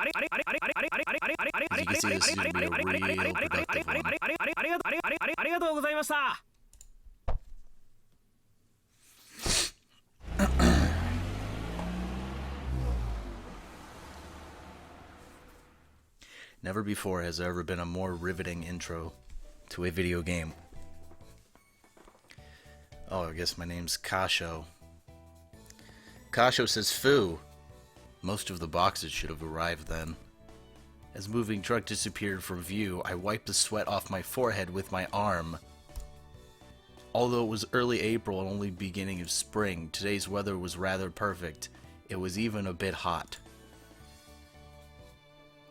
As you can see, this is going to be a real productive one. ありがとうございました。 Never before has there ever been a more riveting intro to a video game. Oh, I guess my name's Kasho. Kasho says, "Foo." Most of the boxes should have arrived then. As moving truck disappeared from view, I wiped the sweat off my forehead with my arm. Although it was early April and only beginning of spring, today's weather was rather perfect. It was even a bit hot.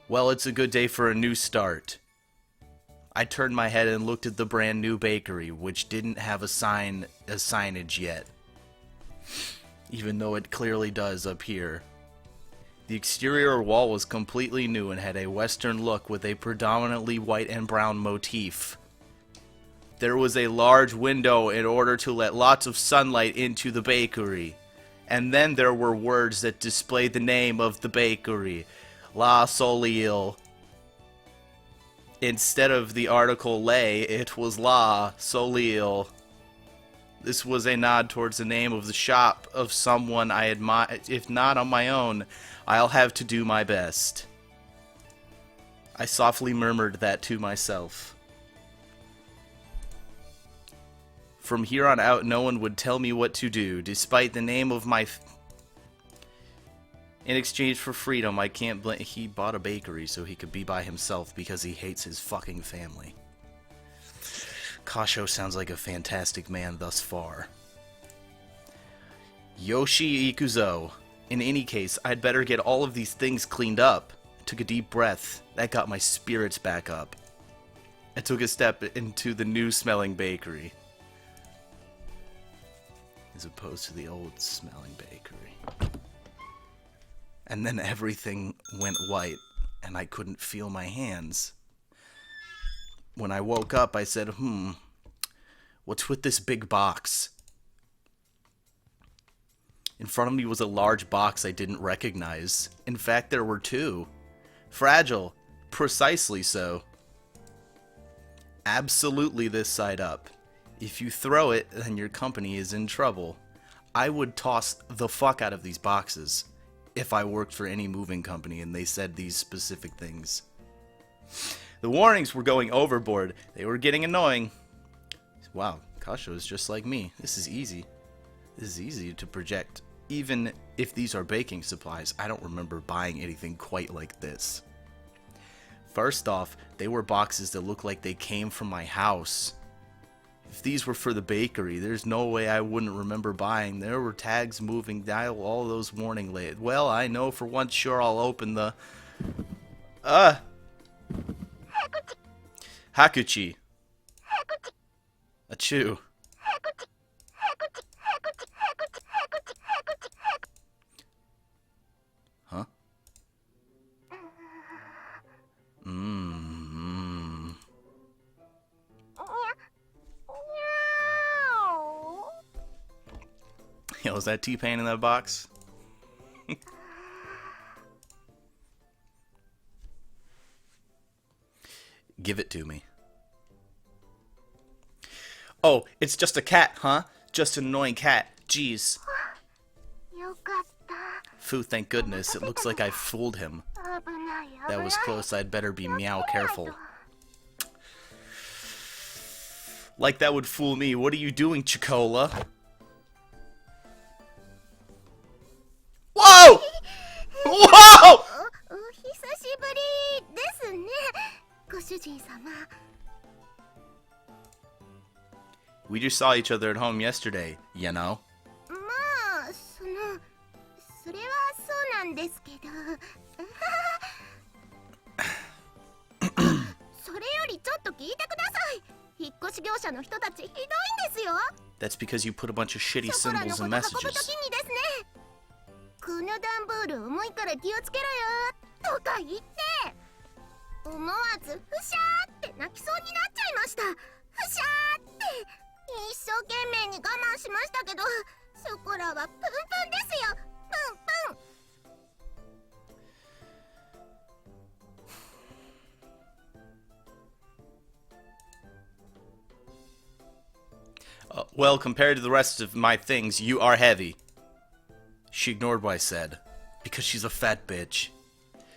Well, it's a good day for a new start. I turned my head and looked at the brand new bakery, which didn't have a signage yet. Even though it clearly does up here. The exterior wall was completely new and had a western look with a predominantly white and brown motif. There was a large window in order to let lots of sunlight into the bakery. And then there were words that displayed the name of the bakery. La Soleil. Instead of the article lay, it was La Soleil. This was a nod towards the name of the shop of someone I admire. If not on my own, I'll have to do my best. I softly murmured that to myself. From here on out, no one would tell me what to do, despite the name of my... In exchange for freedom, I can't blame... He bought a bakery so he could be by himself because he hates his fucking family. Kasho sounds like a fantastic man thus far. Yoshi Ikuzo. In any case, I'd better get all of these things cleaned up. I took a deep breath. That got my spirits back up. I took a step into the new-smelling bakery. As opposed to the old-smelling bakery. And then everything went white, and I couldn't feel my hands. When I woke up, I said, what's with this big box? In front of me was a large box I didn't recognize. In fact, there were two. Fragile. Precisely so. Absolutely this side up. If you throw it, then your company is in trouble. I would toss the fuck out of these boxes if I worked for any moving company and they said these specific things. The warnings were going overboard. They were getting annoying. Wow, Kasho is just like me. This is easy. This is easy to project. Even if these are baking supplies, I don't remember buying anything quite like this. First off, they were boxes that looked like they came from my house. If these were for the bakery, there's no way I wouldn't remember buying. There were tags moving, dial, all those warning lights. Well, I know for once sure I'll open the... Hakuchi. Achoo. Huh? Yo, is that T-Pain in that box? Give it to me. Oh, it's just a cat, huh? Just an annoying cat. Jeez. Phew, thank goodness. It looks like I fooled him. That was close. I'd better be meow careful. Like that would fool me. What are you doing, Chicola? Whoa! Whoa! We just saw each other at home yesterday, you know? That's because you put a bunch of shitty symbols in messages. Well, compared to the rest of my things, you are heavy. She ignored what I said, because she's a fat bitch.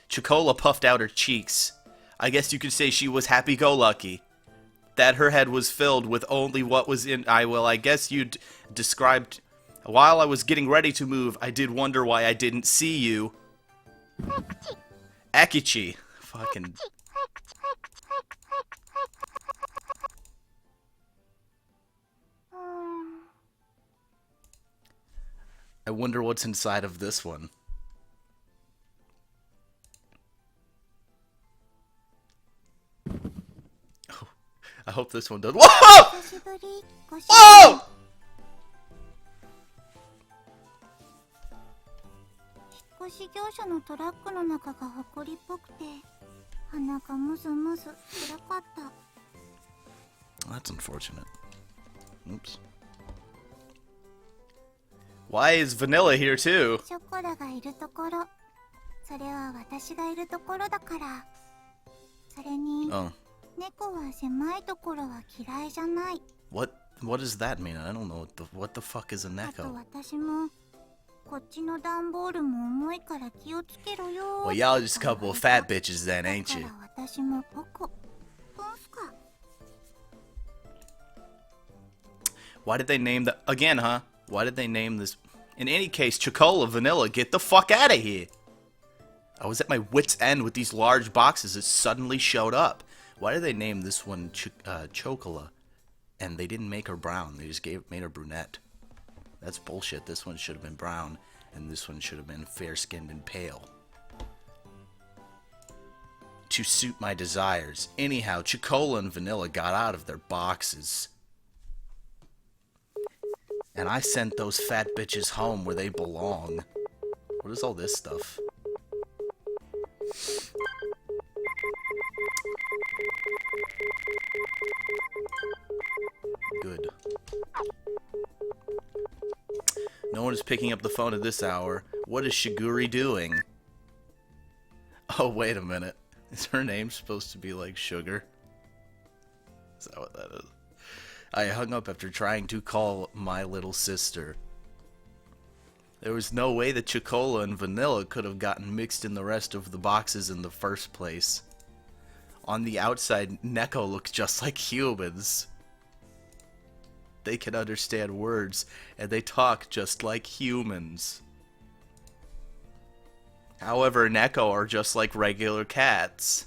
Chicola puffed out her cheeks. I guess you could say she was happy-go-lucky. That her head was filled with only what was in... I guess you'd described... While I was getting ready to move, I did wonder why I didn't see you. Akichi. Fucking... I wonder what's inside of this one. Oh, I hope this one does. Whoa! Whoa! That's unfortunate. Oops. Why is Vanilla here too? Oh. What does that mean? I don't know what the fuck is a neko? Well, y'all just a couple of fat bitches then, ain't you? Why did they name the... Again, huh? Why did they name this... In any case, Chicola, Vanilla, get the fuck out of here! I was at my wit's end with these large boxes that suddenly showed up. Why did they name this one Chocola? And they didn't make her brown. They just made her brunette. That's bullshit. This one should have been brown, and this one should have been fair-skinned and pale. To suit my desires. Anyhow, Chicola and Vanilla got out of their boxes. And I sent those fat bitches home where they belong. What is all this stuff? Good. No one is picking up the phone at this hour. What is Shiguri doing? Oh, wait a minute. Is her name supposed to be like Sugar? Is that what that is? I hung up after trying to call my little sister. There was no way that Chicola and Vanilla could have gotten mixed in the rest of the boxes in the first place. On the outside, Neko looks just like humans. They can understand words, and they talk just like humans. However, Neko are just like regular cats.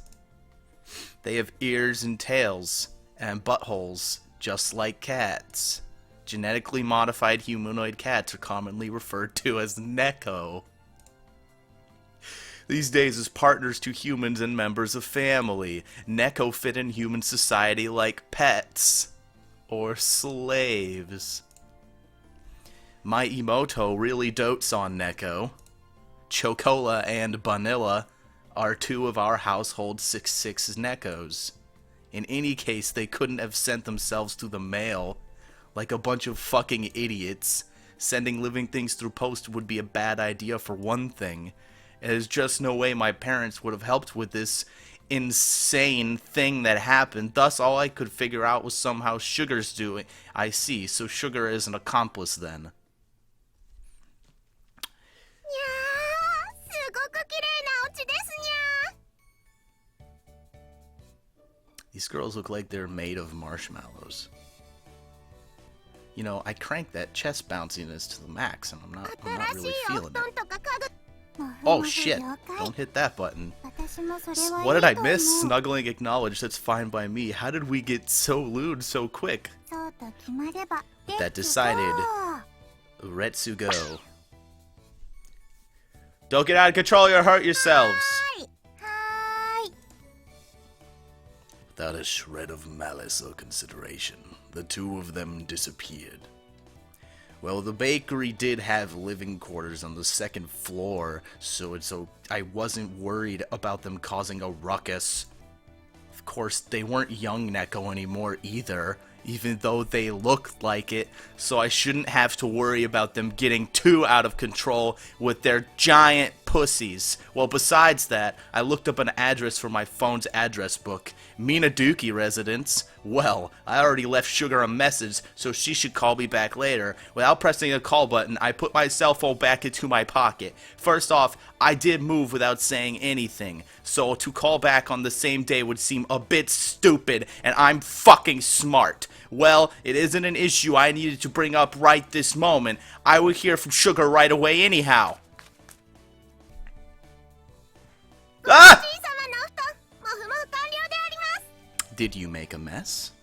They have ears and tails, and buttholes, just like cats. Genetically modified humanoid cats are commonly referred to as neko. These days, as partners to humans and members of family, neko fit in human society like pets or slaves. My Emoto really dotes on neko. Chocola and Vanilla are two of our household 6'6" nekos. In any case, they couldn't have sent themselves to the mail like a bunch of fucking idiots. Sending living things through post would be a bad idea for one thing. There's just no way my parents would have helped with this insane thing that happened. Thus, all I could figure out was somehow Sugar's doing. I see, so Sugar is an accomplice then. These girls look like they're made of marshmallows. You know, I cranked that chest bounciness to the max, and I'm not really feeling it. Oh shit! Don't hit that button. What did I miss? Snuggling acknowledged. That's fine by me. How did we get so lewd so quick? That decided. Uretsu go. Don't get out of control, you'll hurt yourselves. Without a shred of malice or consideration, the two of them disappeared. Well, the bakery did have living quarters on the second floor, so I wasn't worried about them causing a ruckus. Of course, they weren't young Neko anymore either, even though they looked like it, so I shouldn't have to worry about them getting too out of control with their giant pussies. Well, besides that, I looked up an address for my phone's address book. Minaduki residence. Well, I already left Sugar a message, so she should call me back later. Without pressing a call button, I put my cell phone back into my pocket. First off, I did move without saying anything, so to call back on the same day would seem a bit stupid, and I'm fucking smart. Well, it isn't an issue I needed to bring up right this moment. I would hear from Sugar right away anyhow. Ah! Did you make a mess?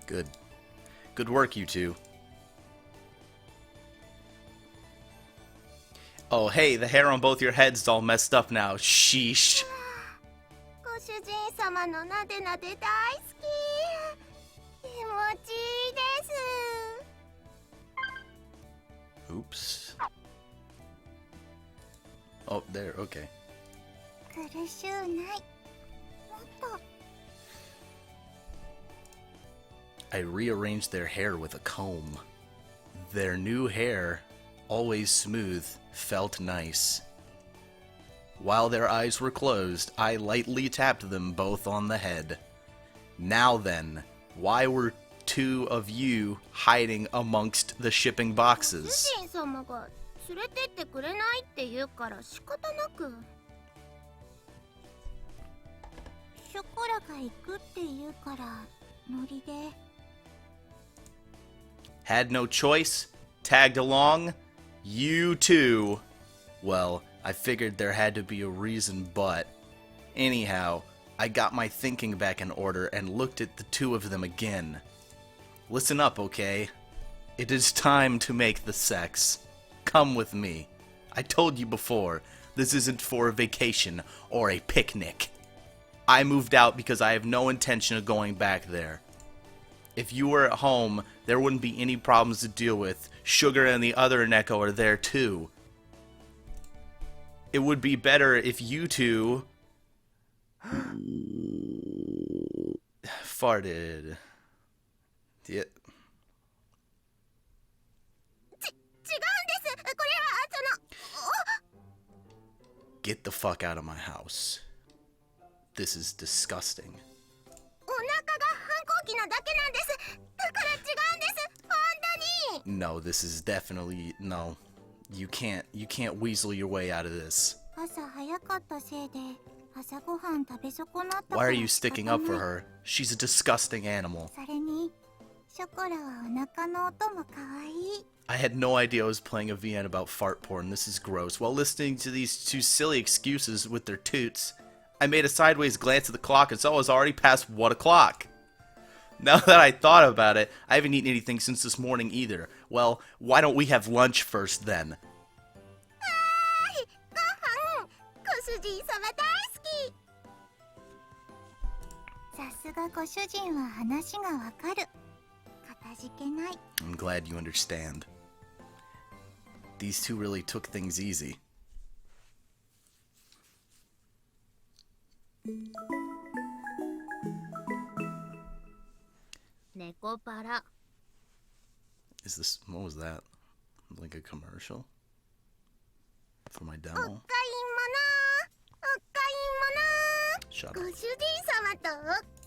Good. Good work, you two. Oh, hey, the hair on both your heads is all messed up now. Sheesh. Oops. Oh, there, okay. I rearranged their hair with a comb. Their new hair, always smooth, felt nice. While their eyes were closed, I lightly tapped them both on the head. Now then, why were two of you hiding amongst the shipping boxes? Had no choice? Tagged along? You too. Well, I figured there had to be a reason, but anyhow, I got my thinking back in order and looked at the two of them again. Listen up, okay? It is time to make the sex. Come with me. I told you before, this isn't for a vacation or a picnic. I moved out because I have no intention of going back there. If you were at home, there wouldn't be any problems to deal with. Sugar and the other Neko are there too. It would be better if you two farted. Yeah. Get the fuck out of my house. This is disgusting. No, this is definitely no. You can't weasel your way out of this. Why are you sticking up for her? She's a disgusting animal. I had no idea I was playing a VN about fart porn. This is gross. While listening to these two silly excuses with their toots, I made a sideways glance at the clock and saw it was already past 1 o'clock. Now that I thought about it, I haven't eaten anything since this morning either. Well, why don't we have lunch first then? じけない。 I'm glad you understand. These two really took things easy. 猫パラ。 Is this, what was that? Like a commercial? For my お買い demo? 物、お買い Shut 物。 up. ご主人様と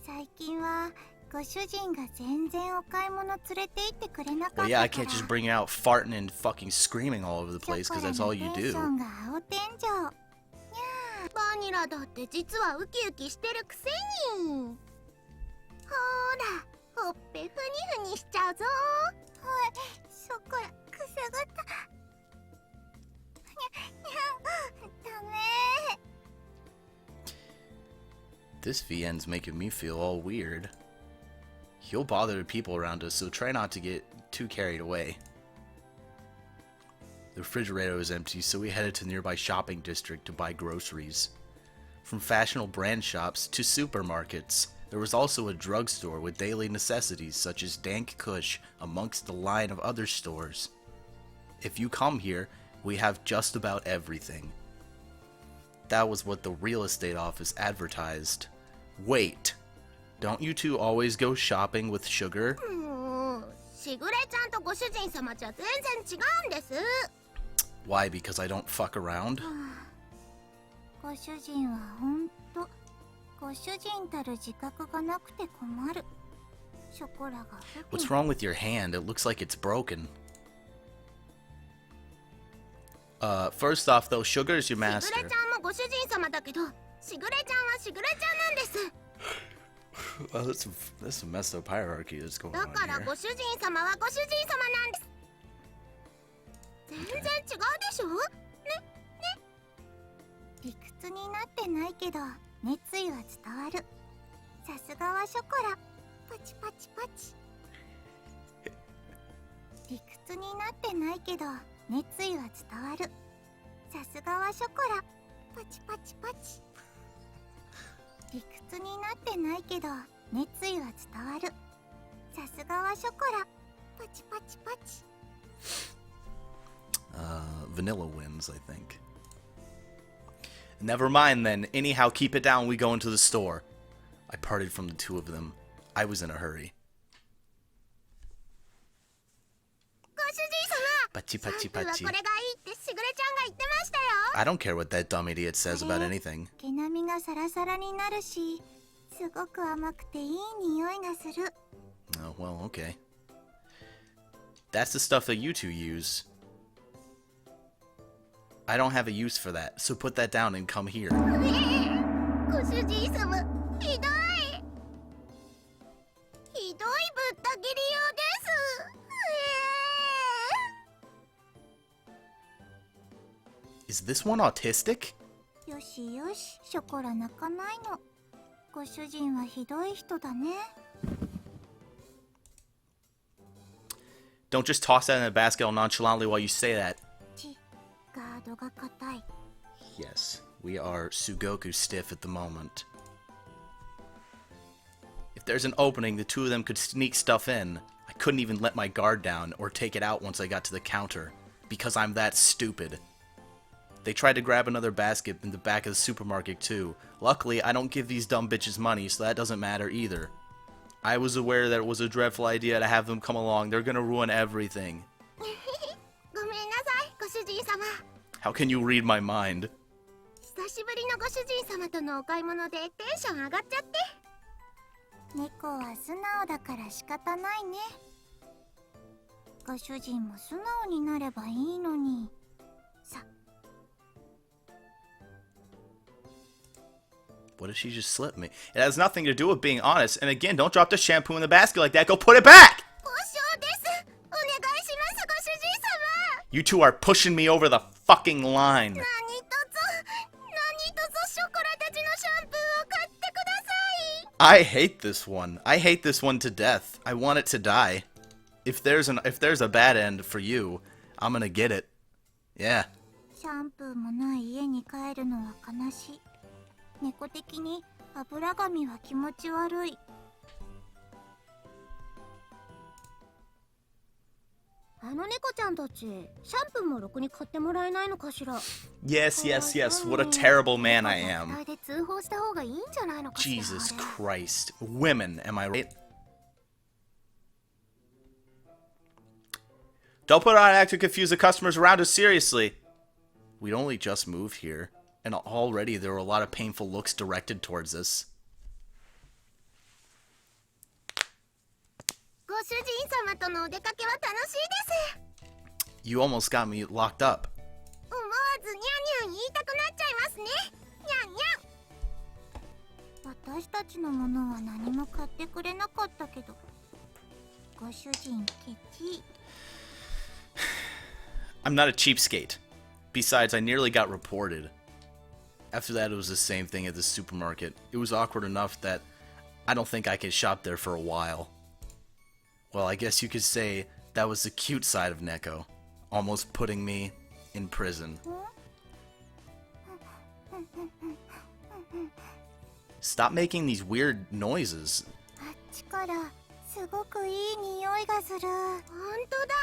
最近はご主人が全然お買い物連れて行ってくれなかったか Well, ら。 yeah, I can't just bring you out farting and fucking screaming all over the place because that's all you ショコラ do. のテンションが青天井。にゃー、バニラだって実はウキウキしてるくせに。ほーら、ほっぺふにふにしちゃうぞ。はい、ショコラくすぐった。ダメ。 This VN's making me feel all weird. He'll bother the people around us, so try not to get too carried away. The refrigerator was empty, so we headed to the nearby shopping district to buy groceries. From fashionable brand shops to supermarkets, there was also a drugstore with daily necessities such as dank kush amongst the line of other stores. If you come here, we have just about everything. That was what the real estate office advertised. Wait, don't you two always go shopping with sugar? もうしぐれちゃんとご主人様じゃ全然違うんです。 Why, because I don't fuck around? ご主人はほんとご主人たる自覚がなくて困る。ショコラが不 What's 憫。 wrong with your hand? It looks like it's broken. First off though, Sugar is your しぐれ master. ちゃんもご主人様だけど、しぐれちゃんはしぐれちゃんなんです。 Well, that's a messed up hierarchy that's going だ on から here. ご主人様はご主人様なんです。全然違うでしょ。ね、ね。理屈になってないけど熱意は伝わる。さすがはショコラ。パチパチパチ。理屈になってないけど熱意は伝わる。さすがはショコラ。パチパチパチ。理屈になってないけど熱意は伝わる。さすがはショコラ。パチパチパチ。 Vanilla wins, I think. Never mind then. Anyhow, keep it down. We go into the store. I parted from the two of them. I was in a hurry. ご主人様。 Pachi pachi シャンプーは pachi. これがいいってしぐれちゃんが言ってましたよ。 I don't care what that dumb idiot says about anything. 毛並みがサラサラになるし、すごく甘くていい匂いがする。 Oh, well, okay. That's the stuff that you two use. I don't have a use for that, so put that down and come here. ご主人様、ひどい。ひどいぶった切りようです。 Is this one autistic? よしよし、ショコラ泣かないの。ご主人はひどい人だね。 Don't just toss that in a basket all nonchalantly while you say that. ガードが硬い。 Yes, we are Sugoku stiff at the moment. If there's an opening, the two of them could sneak stuff in. I couldn't even let my guard down or take it out once I got to the counter, because I'm that stupid. They tried to grab another basket in the back of the supermarket too. Luckily, I don't give these dumb bitches money, so that doesn't matter either. I was aware that it was a dreadful idea to have them come along. They're gonna ruin everything. ごめんなさい、ご主人様。 How can you read my mind? 久しぶりのご主人様とのお買い物でテンション上がっちゃって。猫は素直だから仕方ないね。ご主人も素直になればいいのに。さ。 What if she just slipped me? It has nothing to do with being honest. And again, don't drop the shampoo in the basket like that. Go put it back! 交渉です。お願いします、ご主人様。 You two are pushing me over the fucking line. 何卒ショコラたちのシャンプーを買ってください。 I hate this one. I hate this one to death. I want it to die. If there's a bad end for you, I'm gonna get it. Yeah. シャンプーもない家に帰るのは悲しい。猫的に油髪は気持ち悪い。の猫ちゃんたちシャンプーもろくに買ってもらえないのかしら。 Yes, yes, yes. What a terrible man I am. 絶対で通報した方がいいんじゃないのかしら。 Jesus Christ. Women, am I right? Don't put on an act to confuse the customers around us, seriously. We'd only just moved here, and already there were a lot of painful looks directed towards us. ご主人様とのお出かけは楽しいです。 You almost got me locked up. 思わずニャンニャン言いたくなっちゃいますね。ニャンニャン。私たちのものは何も買ってくれなかったけど、ご主人ケチ。 I'm not a cheapskate. Besides, I nearly got reported. After that, it was the same thing at the supermarket. It was awkward enough that I don't think I could shop there for a while. Well, I guess you could say that was the cute side of Neko, almost putting me in prison. Stop making these weird noises. あっちからすごくいい匂いがする。本当だ。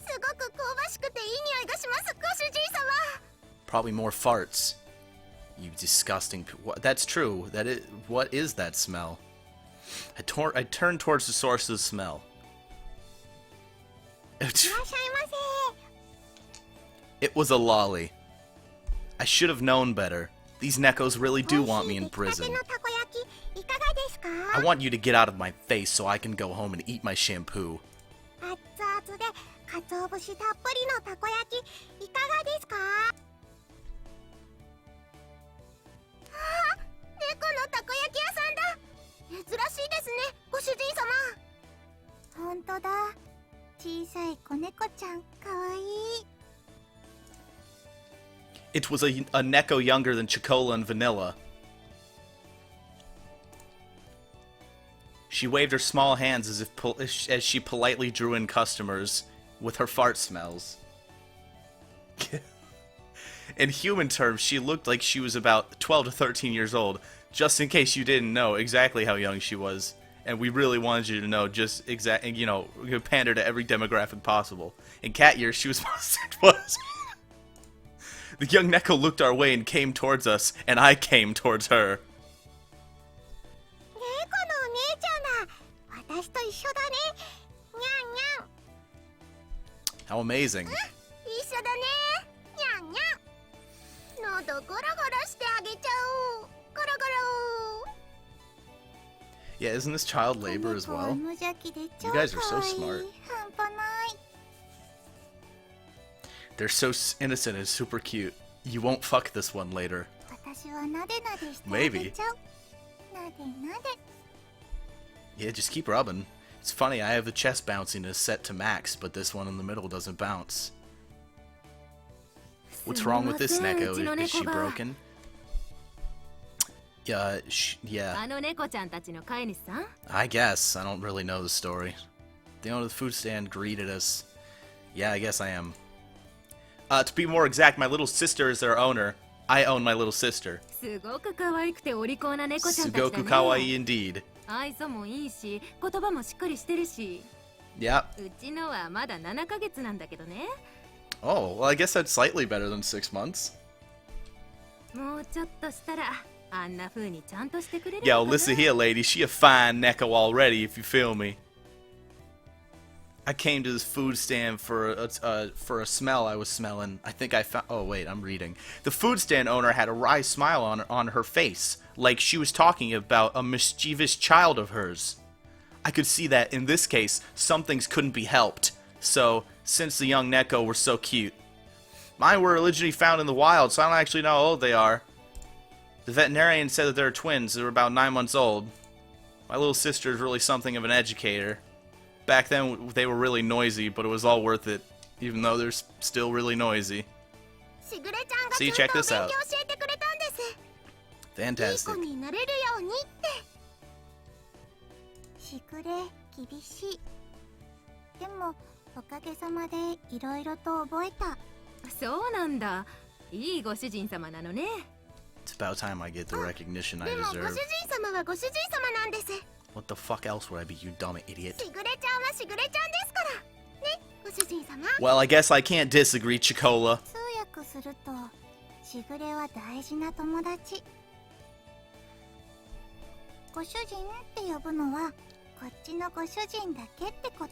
すごく香ばしくていい匂いがします、ご主人様。 Probably more farts. You disgusting. That's true. What is that smell? I turned towards the source of the smell. いらっしゃいませ。 It was a lolly. I should have known better. These Nekos really do want me in prison. 出来たてのたこ焼きいかがですか？ I want you to get out of my face so I can go home and eat my shampoo. 熱々で鰹節たっぷりのたこ焼きいかがですか？ああ、猫のたこ焼き屋さんだ。珍しいですね、ご主人様。本当だ。小さい子猫ちゃん、かわいい。 It was a Neko younger than Chocola and Vanilla. She waved her small hands as she politely drew in customers with her fart smells. In human terms, she looked like she was about 12 to 13 years old, just in case you didn't know exactly how young she was. And we really wanted you to know just pander to every demographic possible. In cat years, she was was. The young Neko looked our way and came towards us, and I came towards her. 猫のお姉ちゃんだ。私と一緒だね。にゃんにゃん。 How amazing. 一緒だね。にゃんにゃん。喉ゴロゴロしてあげちゃおう。ゴロゴロ。 Yeah, isn't this child labor as well? You guys are so smart. They're so innocent and super cute. You won't fuck this one later. Maybe. Yeah, just keep rubbing. It's funny, I have the chest bounciness set to max, but this one in the middle doesn't bounce. What's wrong with this Neko? Is she broken? Yeah. I guess. I don't really know the story. The owner of the food stand greeted us. Yeah, I guess I am. To be more exact, my little sister is their owner. I own my little sister. Sugoku kawaii indeed. Yeah. Oh, well, I guess that's slightly better than 6 months. Yo, listen here, lady. She a fine Neko already, if you feel me. I came to this food stand for a smell I was smelling. I think I found... Oh, wait, I'm reading. The food stand owner had a wry smile on her face, like she was talking about a mischievous child of hers. I could see that, in this case, some things couldn't be helped. So, since the young Neko were so cute. Mine were originally found in the wild, so I don't actually know how old they are. The veterinarian said that they're twins. They were about 9 months old. My little sister is really something of an educator. Back then, they were really noisy, but it was all worth it, even though they're still really noisy. See, check this out. Fantastic. It's about time I get the recognition I deserve. What the fuck else would I be, you dumb idiot? ご主人様。 Well, I guess I can't disagree, Chicola. 通訳すると、しぐれは大事な友達。ご主人って呼ぶのは、こっちのご主人だけってこと。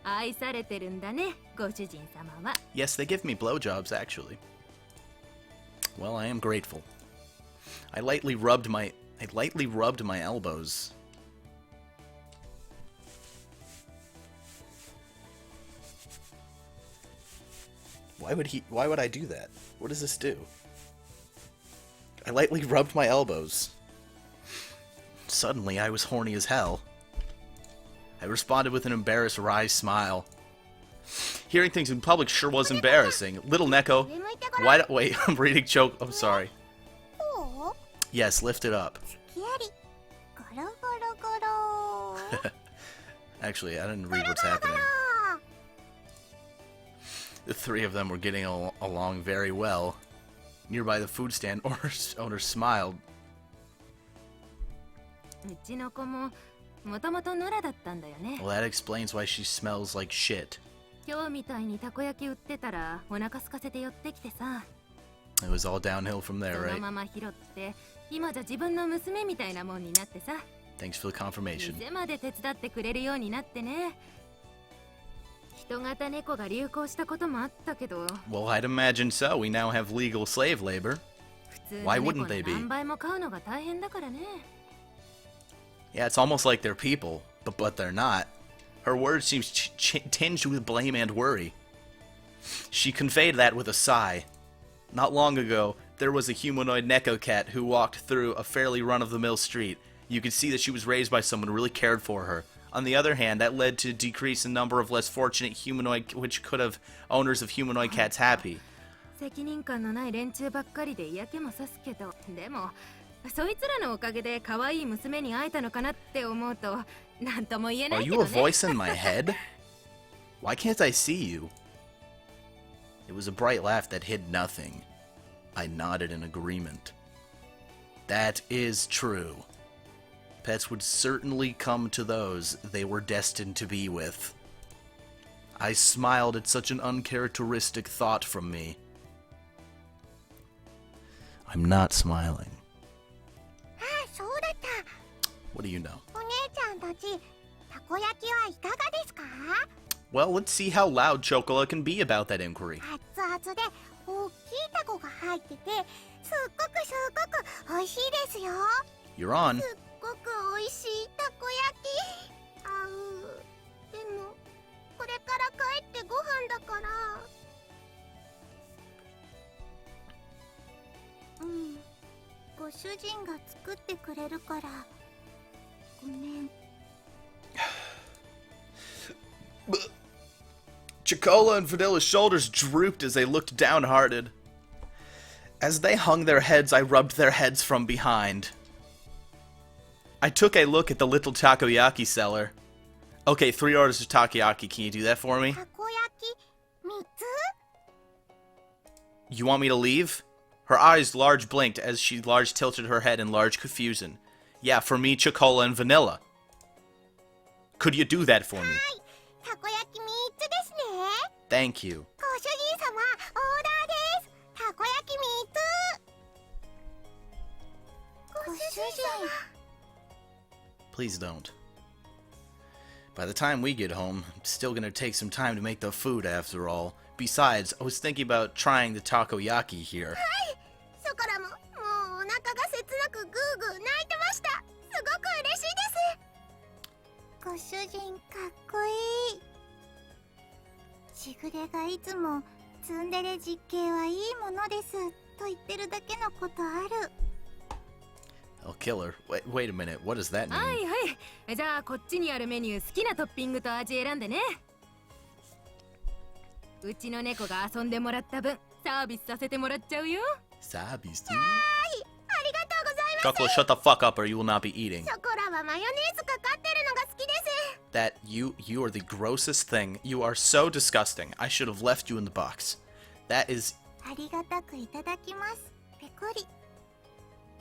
愛されてるんだね、ご主人様は。 Yes, they give me blowjobs, actually. Well, I am grateful. I lightly rubbed my elbows. Why would I do that? What does this do? I lightly rubbed my elbows. Suddenly, I was horny as hell. I responded with an embarrassed wry smile. Hearing things in public sure was embarrassing. Little Neko, wait, I'm reading choke. I'm sorry. こう Yes, lift it up. きやり。ゴロゴロゴロ。 Actually, I didn't read what's happening. The three of them were getting along very well. Nearby the food stand, owner smiled. うちの子ももともと野良だったんだよね。 Well, that explains why she smells like shit. 今日みたいにたこ焼き売ってたらお腹空かせて寄ってきてさ。 It was all downhill from there, その right? まま拾って今じゃ自分の娘みたいなもんになってさ。 Thanks for the confirmation. 店まで手伝ってくれるようになってね。人型猫が流行したこともあったけど、 Well, I'd imagine so. We now have legal slave labor. 普通 Why の wouldn't 猫の they be? 何倍も飼うのが大変だからね。 Yeah, it's almost like they're people, but they're not. Her words seemed tinged with blame and worry. She conveyed that with a sigh. Not long ago, there was a humanoid neko cat who walked through a fairly run-of-the-mill street. You could see that she was raised by someone who really cared for her. On the other hand, that led to a decrease in number of less fortunate humanoid, which could have owners of humanoid cats happy. 責任感のない連中ばっかりで嫌気もさすけど、でもそいつらのおかげで可愛い娘に会えたのかなって思うとなんとも言えな Are いけ you ど a ね。voice in my head? Why can't I see you? It was a bright laugh that hid nothing. I nodded in agreement. That is true. Pets would certainly come to those they were destined to be with. I smiled at such an uncharacteristic thought from me. I'm not smiling. ああ、そうだった。 What do you know? お姉ちゃんたち、たこ焼きはいかがですか？ Well, let's see how loud Chocola can be about that inquiry. 熱々で大きいたこが入ってて、すっごく美味しいですよ。 You're on. すっごく美味しいたこ焼き。でもこれから帰ってご飯だから。ご主人が作ってくれるからごめん。Chocola and Vanilla's shoulders drooped as they looked downhearted. As they hung their heads, I rubbed their heads from behind. I took a look at the little takoyaki seller. Okay, 3 orders of takoyaki. Can you do that for me? たこ焼き3つ？ You want me to leave? Her eyes large blinked as she large tilted her head in large confusion. Yeah, for me, Chocola, and Vanilla. Could you do that for me? たこ焼き3つですね。 Thank you. ご主人様、オーダーです。たこ焼き3つ。ご主人様。 Please don't. By the time we get home, it's still gonna take some time to make the food after all. Besides, I was thinking about trying the takoyaki here. そこらも、もうお腹が切なくグーグー泣いてました。すごく嬉しいです。ご主人かっこいい。しぐれがいつもツンデレ実刑はいいものですと言ってるだけのことある。 I'll kill her. Wait a minute. What does that mean? はいはい。じゃあこっちにあるメニュー好きなトッピングと味選んでね。うちの猫が遊んでもらった分サービスさせてもらっちゃうよ。Sabis, dude. はい、ありがとうございます。 Chocolate, shut the fuck up or you will not be eating. ショコラはマヨネーズかかってるのが好きです。 That you are the grossest thing. You are so disgusting. I should have left you in the box. That is ありがたくいただきます。ペコリ。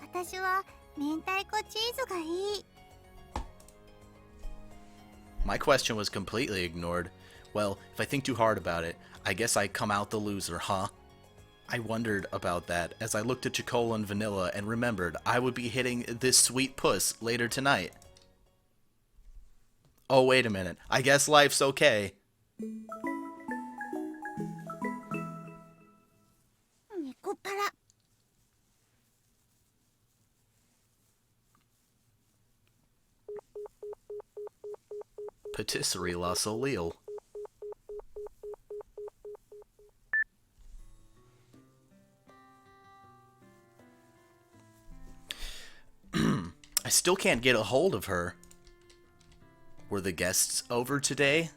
私は明太子チーズがいい。My question was completely ignored. Well, if I think too hard about it, I guess I come out the loser, huh? I wondered about that as I looked at Chocola and Vanilla and remembered I would be hitting this sweet puss later tonight. Oh, wait a minute. I guess life's okay. 猫パラ Patisserie La Soleil. I still can't get a hold of her. Were the guests over today?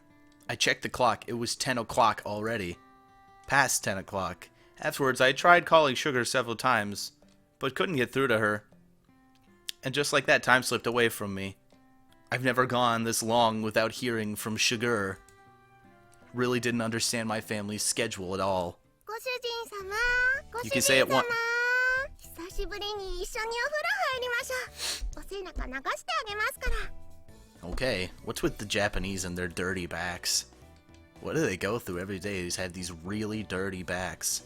I checked the clock. It was 10 o'clock already. Past 10 o'clock. Afterwards, I tried calling Sugar several times, but couldn't get through to her. And just like that, time slipped away from me. I've never gone this long without hearing from Sugar. Really didn't understand my family's schedule at all. ご主人様 You can say it once. 久しぶりに一緒にお風呂入りましょう。お背中流してあげますから。 Okay, what's with the Japanese and their dirty backs? What do they go through every day? They just have these really dirty backs.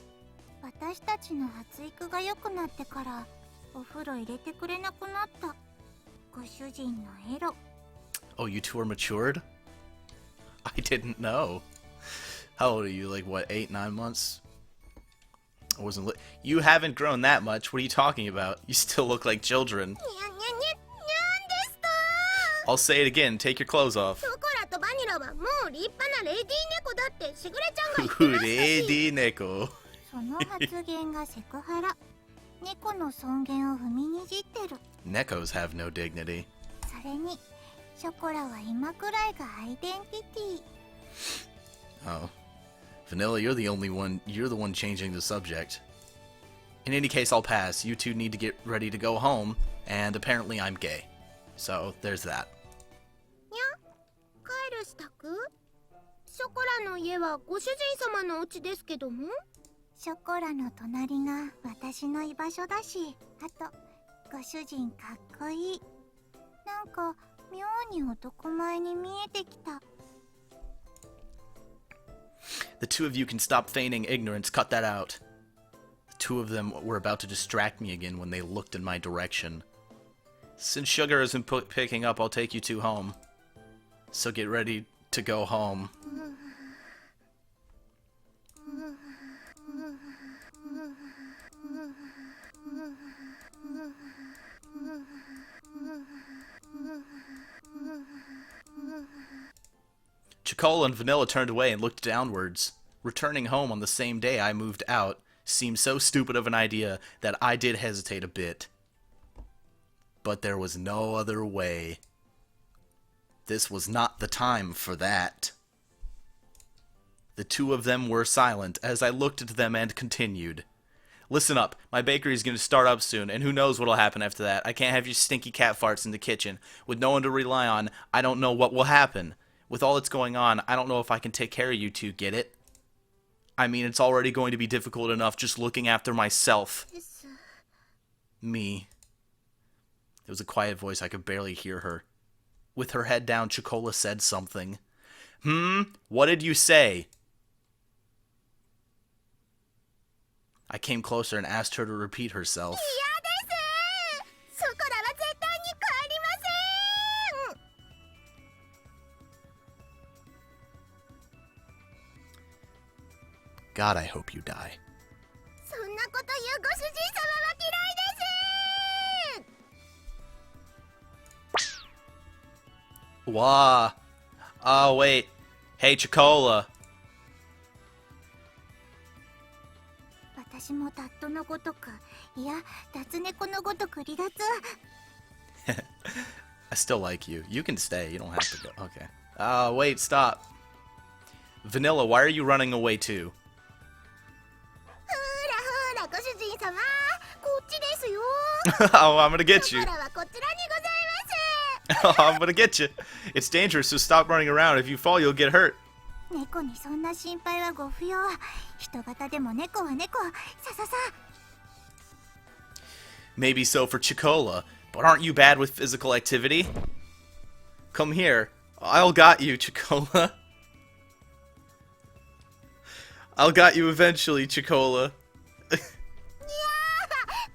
私たちの発育が良くなってからお風呂入れてくれなくなった。ご主人のエロ。 Oh, you two are matured? I didn't know. How old are you? Like, what, 8, 9 months? I wasn't You haven't grown that much. What are you talking about? You still look like children. にゃにゃにゃ、にゃんですか I'll say it again. Take your clothes off. ショコラとバニラはもう立派なレディー猫だってしぐれちゃんが言ってましたし。レディー猫。その発言がセクハラ。猫の尊厳を踏みにじってる。 Nekos have no dignity. それに、ショコラは今くらいがアイデンティティ。 Oh. Vanilla, you're the one changing the subject. In any case, I'll pass. You two need to get ready to go home, and apparently I'm gay. So, there's that. にゃ、帰る支度？ショコラの家はご主人様のお家ですけども？ショコラの隣が私の居場所だし、あと、ご主人かっこいい。なんか、妙に男前に見えてきた。 The two of you can stop feigning ignorance. Cut that out. The two of them were about to distract me again when they looked in my direction. Since Sugar isn't picking up, I'll take you two home. So get ready to go home. Chocola and Vanilla turned away and looked downwards. Returning home on the same day I moved out seemed so stupid of an idea that I did hesitate a bit. But there was no other way. This was not the time for that. The two of them were silent as I looked at them and continued. Listen up, my bakery's gonna start up soon, and who knows what'll happen after that. I can't have your stinky cat farts in the kitchen. With no one to rely on, I don't know what will happen. With all that's going on, I don't know if I can take care of you two, get it? I mean, it's already going to be difficult enough just looking after myself. Me. It was a quiet voice, I could barely hear her. With her head down, Chocola said something. What did you say? I came closer and asked her to repeat herself. 嫌です。ショコラは絶対に帰りません。 God, I hope you die. そんなこと言うご主人様は嫌いです。 Wah. Oh, wait. Hey, Chocola. 私もダットのごとく、いや、脱猫のごとく離脱。 I still like you. You can stay. You don't have to go. Okay. Wait, stop. Vanilla, why are you running away too? ほらほら、ご主人様、こっちですよ。 Oh, I'm gonna get シ you. ョコラはこちらにございます。 Oh, I'm gonna get you. It's dangerous, so stop running around. If you fall, you'll get hurt. 猫にそんな心配はご不要。人型でも猫は猫。さささ。 Maybe so for Chocola, but aren't you bad with physical activity? Come here. I'll got you, Chicola. I'll got you eventually, Chicola.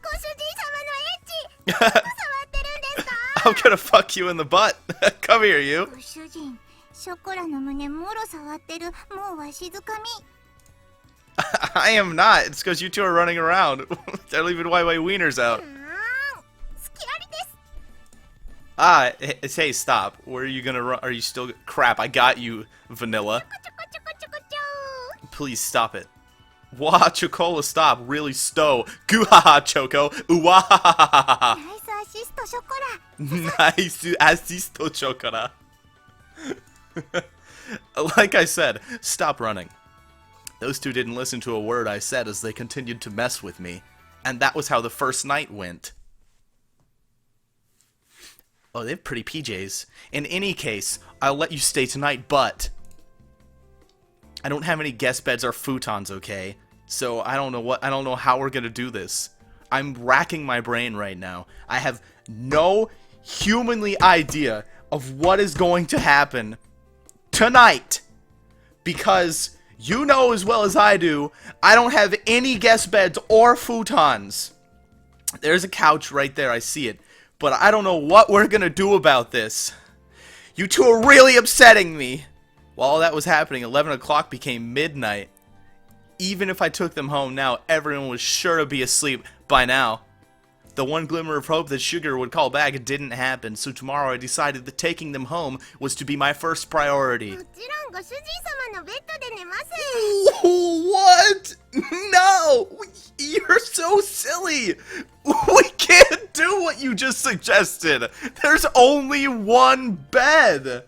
ご主人様のエッチ触ってるんですか？ I'm gonna fuck you in the butt. Come here, you. ご主人、ショコラの胸もろ触ってる。もうわしづかみ。I am not. It's because you two are running around. They're leaving my wieners out. スキありです。 Ah, hey, stop. Where are you gonna run? Are you still... Crap, I got you, Vanilla. ちょこちょこちょこちょ。 Please stop it. Wah, Chocola, stop. Really stow. Goo-ha-ha, Choco. Ooh-wah-ha-ha-ha-ha. ナイスアシストショコラ。 Nice assisto, Chocora. Like I said, stop running. Those two didn't listen to a word I said as they continued to mess with me. And that was how the first night went. Oh, they have pretty PJs. In any case, I'll let you stay tonight, but... I don't have any guest beds or futons, okay? So I don't know how we're gonna do this. I'm racking my brain right now. I have no humanly idea of what is going to happen tonight. Because you know as well as I do, I don't have any guest beds or futons. There's a couch right there, I see it. But I don't know what we're gonna do about this. You two are really upsetting me. While all that was happening, 11 o'clock became midnight. Even if I took them home now, everyone was sure to be asleep by now. The one glimmer of hope that Sugar would call back didn't happen, so tomorrow I decided that taking them home was to be my first priority. もちろんご主人様のベッドで寝ます。 What? No! You're so silly! We can't do what you just suggested! There's only one bed!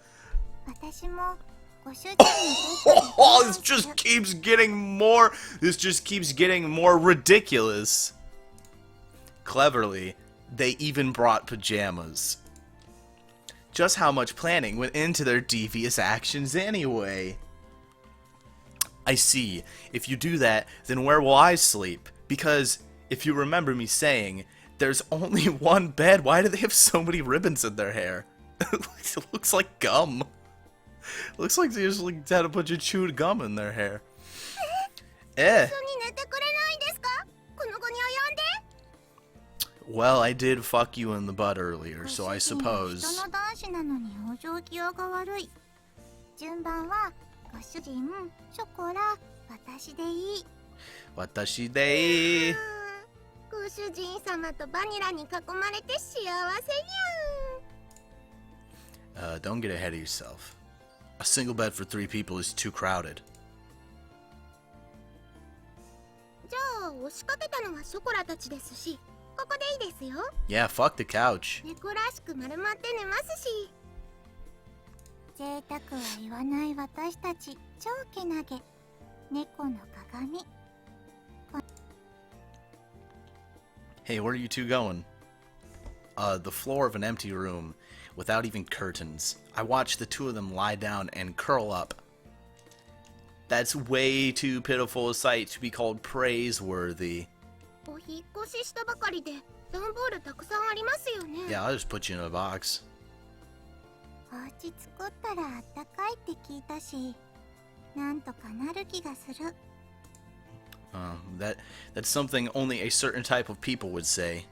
私もご主人のベッドで Oh, this just keeps getting more ridiculous. Cleverly, they even brought pajamas. Just how much planning went into their devious actions anyway? I see. If you do that, then where will I sleep? Because, if you remember me saying, there's only one bed. Why do they have so many ribbons in their hair? It looks like gum. Looks like they just had a bunch of chewed gum in their hair. 一緒に寝てくれないんですか？この子に及んで。 Well, I did fuck you in the butt earlier, so I ご主人は suppose. 人の男子なのに往生際が悪い。順番はご主人、ショコラ、私でいい。 Watashi de. ご主人様とバニラに囲まれて幸せにゃん。 Don't get ahead of yourself. A single bed for 3 people is too crowded. じゃあ押しかけたのはショコラたちですし、ここでいいですよ。 Yeah, fuck the couch. 猫らしく丸まって寝ますし。贅沢は言わない私たち、超けなげ。猫の鏡。 Hey, where are you two going? The floor of an empty room, without even curtains. I watched the two of them lie down and curl up. That's way too pitiful a sight to be called praiseworthy. お引っ越ししたばかりで段ボールたくさんありますよね。 Yeah, I'll just put you in a box. お家作ったらあったかいって聞いたし、なんとかなる気がする。 That's something only a certain type of people would say.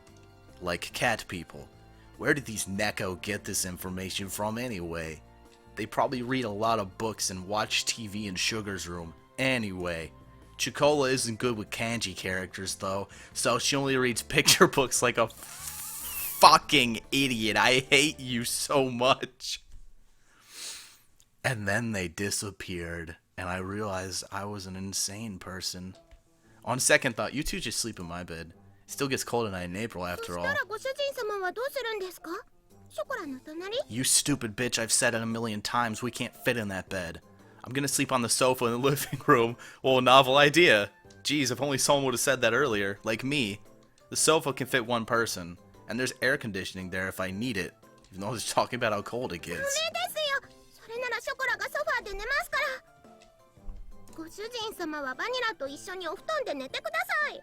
Like cat people. Where did these neko get this information from anyway? They probably read a lot of books and watch TV in Sugar's room. Anyway, Chicola isn't good with kanji characters though, so she only reads picture books like a fucking idiot. I hate you so much. And then they disappeared, and I realized I was an insane person. On second thought, you two just sleep in my bed. It still gets cold tonight in April そ after した all. らご主人様はどうするんですか？ショコラの隣？ You stupid bitch, I've said it a million times, we can't fit in that bed. I'm gonna sleep on the sofa in the living room. Well, novel idea. Geez, if only someone would have said that earlier. Like me. The sofa can fit one person. And there's air conditioning there if I need it. Even though I was talking about how cold it ダメ gets. ですよ。それならショコラがソファーで寝ますから。ご主人様はバニラと一緒にお布団で寝てください。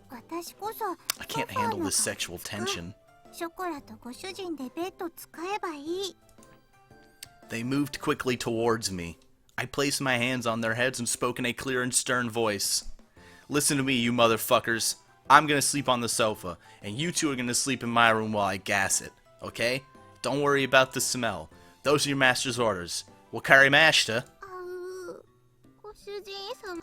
私こそ I can't handle this sexual tension. ショコラとご主人でベッド使えばいい。They moved quickly towards me. I placed my hands on their heads and spoke in a clear and stern voice. Listen to me, you motherfuckers. I'm gonna sleep on the sofa, and you two are gonna sleep in my room while I gas it, okay? Don't worry about the smell. Those are your master's orders. We'll carry master. ご主人様。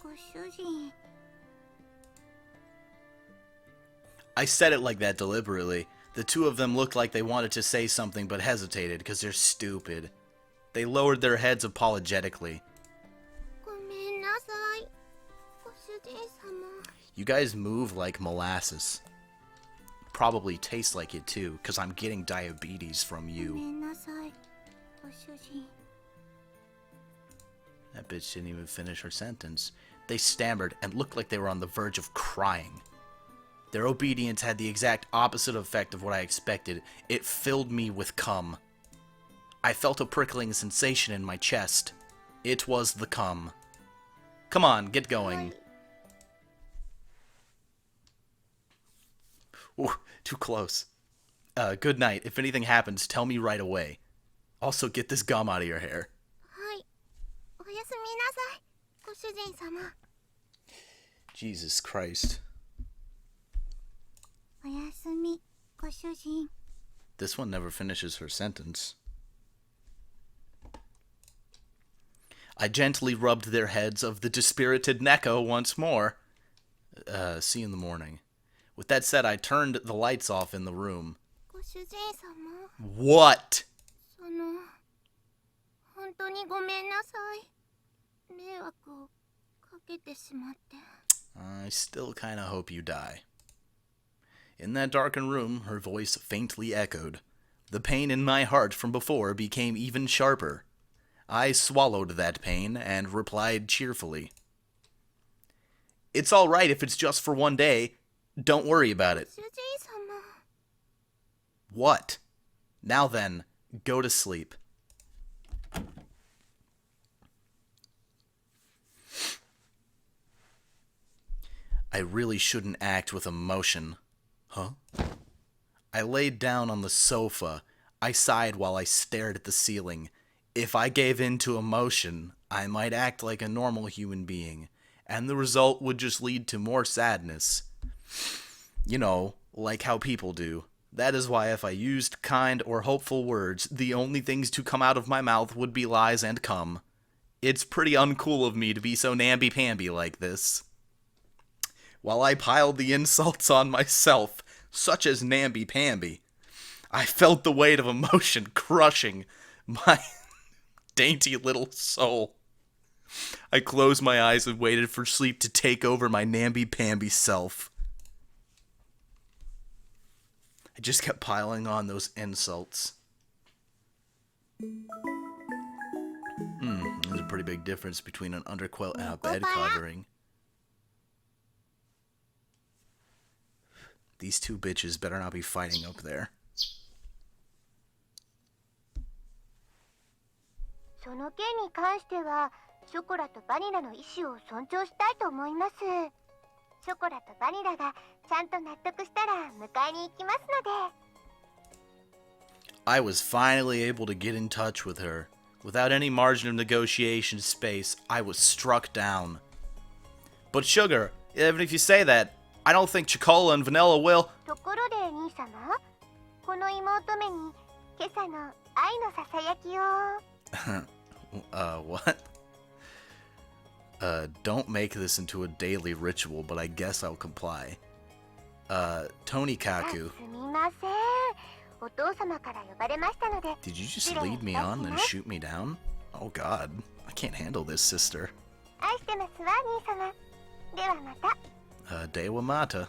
ご主人。 I said it like that deliberately. The two of them looked like they wanted to say something but hesitated because they're stupid. They lowered their heads apologetically. ごめんなさい。ご主人様。 You guys move like molasses. Probably taste like it too, because I'm getting diabetes from ごめ you. んなさい。ご主人。 That bitch didn't even finish her sentence. They stammered and looked like they were on the verge of crying. Their obedience had the exact opposite effect of what I expected. It filled me with cum. I felt a prickling sensation in my chest. It was the cum. Come on, get going. Ooh, too close. Good night. If anything happens, tell me right away. Also, get this gum out of your hair. はい。おやすみなさい。ご主人様。 Jesus Christ. おやすみ、ご主人。 This one never finishes her sentence. I gently rubbed their heads of the dispirited Neko once more. See you in the morning. With that said, I turned the lights off in the room. ご主人様。 What? 本当にごめんなさい。迷惑をかけてしまって。 I still kinda hope you die. In that darkened room, her voice faintly echoed. The pain in my heart from before became even sharper. I swallowed that pain and replied cheerfully. It's all right if it's just for one day. Don't worry about it. 主人様。 What? Now then, go to sleep. I really shouldn't act with emotion. Huh? I laid down on the sofa. I sighed while I stared at the ceiling. If I gave in to emotion, I might act like a normal human being, and the result would just lead to more sadness. You know, like how people do. That is why if I used kind or hopeful words, the only things to come out of my mouth would be lies and cum. It's pretty uncool of me to be so namby-pamby like this. While I piled the insults on myself, such as namby-pamby, I felt the weight of emotion crushing my dainty little soul. I closed my eyes and waited for sleep to take over my namby-pamby self. I just kept piling on those insults. There's a pretty big difference between an underquilt and a bed covering. These two bitches better not be fighting up there. その件に関しては、ショコラとバニラの意思を尊重したいと思います。ショコラとバニラがちゃんと納得したら迎えに行きますので。 I was finally able to get in touch with her. Without any margin of negotiation space, I was struck down. But Sugar, even if you say that, I don't think Chocola and Vanilla will... ところで兄様、この妹めに今朝の愛のささやきを。 what? Don't make this into a daily ritual, but I guess I'll comply. Tony す Kaku. みません。お父様から呼ばれましたので。 Did you just lead me on and shoot me down? Oh god, I can't handle this, sister. 愛してますわ、兄様。ではまた。 Dewa Mata.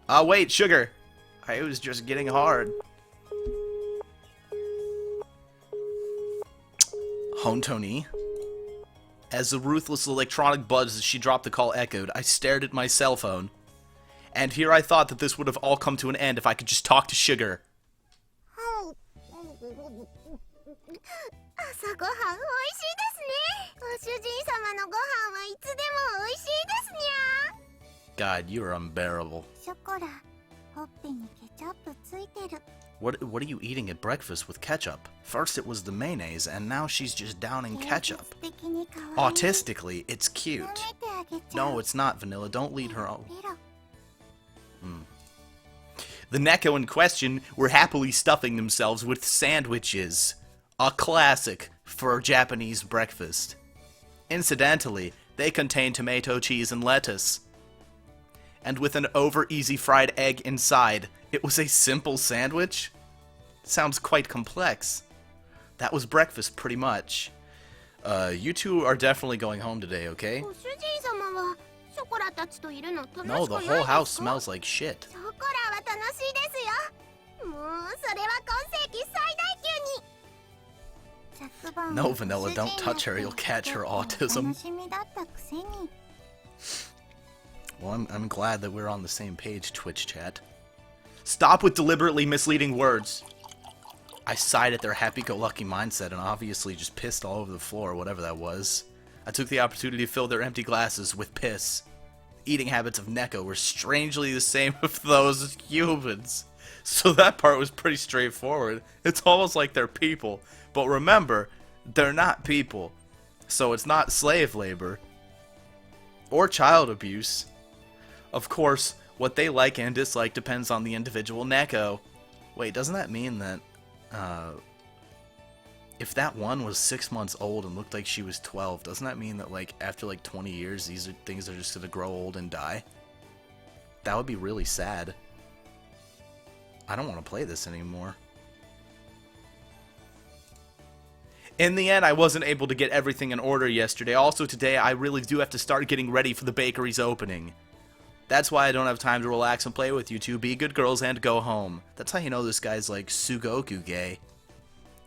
Ah, wait, Sugar! I was just getting hard. Hontoni? As the ruthless electronic buzz as she dropped the call echoed, I stared at my cell phone. And here I thought that this would have all come to an end if I could just talk to Sugar. 朝ごはんおいしいですね。ご主人様のご飯はいつでもおいしいですにゃ。 God, you are unbearable. ショコラ、ほっぺにケチャップついてる。 What are you eating at breakfast with ketchup? First it was the mayonnaise, and now she's just downing ketchup. 現実的に可愛い。 Autistically, it's 舐 cute. めてあげちゃう。 No, it's not, Vanilla. Don't lead her on. ペロ。 The Neko in question were happily stuffing themselves with sandwiches. A classic for a Japanese breakfast. Incidentally, they contain tomato, cheese, and lettuce. And with an over-easy fried egg inside, it was a simple sandwich? Sounds quite complex. That was breakfast, pretty much. You two are definitely going home today, okay? ご主人様はショコラたちといるの楽しくない No, です the か？ whole house smells like shit. ショコラは楽しいですよ。もうそれは今世紀最大級に。昨晩 No, Vanilla, ご主人 don't touch her. の You'll catch her 楽 autism. しみだったくせに。 Well, I'm glad that we're on the same page, Twitch chat. Stop with deliberately misleading words. I sighed at their happy-go-lucky mindset and obviously just pissed all over the floor or whatever that was. I took the opportunity to fill their empty glasses with piss. The eating habits of Neko were strangely the same with those of humans. So that part was pretty straightforward. It's almost like they're people. But remember, they're not people. So it's not slave labor. Or child abuse. Of course, what they like and dislike depends on the individual Neko. Wait, doesn't that mean that, if that one was 6 months old and looked like she was 12, doesn't that mean that, like, after, like, 20 years, these are things are just gonna grow old and die? That would be really sad. I don't want to play this anymore. In the end, I wasn't able to get everything in order yesterday. Also, today, I really do have to start getting ready for the bakery's opening. That's why I don't have time to relax and play with you two. Be good girls and go home. That's how you know this guy's like Sugoku gay.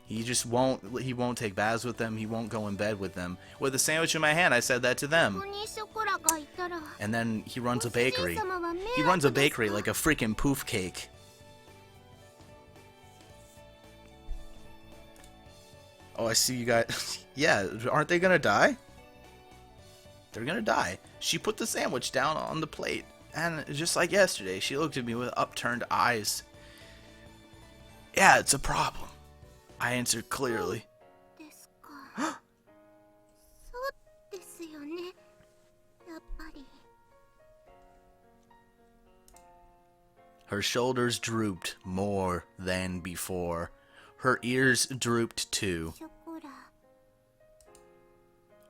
He just won't take baths with them. He won't go in bed with them. With a sandwich in my hand, I said that to こ them. こにショコラがいたら。 And then he runs a ご主人 bakery. 様は迷 He 惑 runs a ですか？ bakery like a freaking poof cake. Oh, I see you guys. Yeah, aren't they gonna die? They're gonna die. She put the sandwich down on the plate. And just like yesterday, she looked at me with upturned eyes. Yeah, it's a problem. I answered clearly. ですか。そうですよね。やっぱり。 Her shoulders drooped more than before. Her ears drooped too. ショコラ。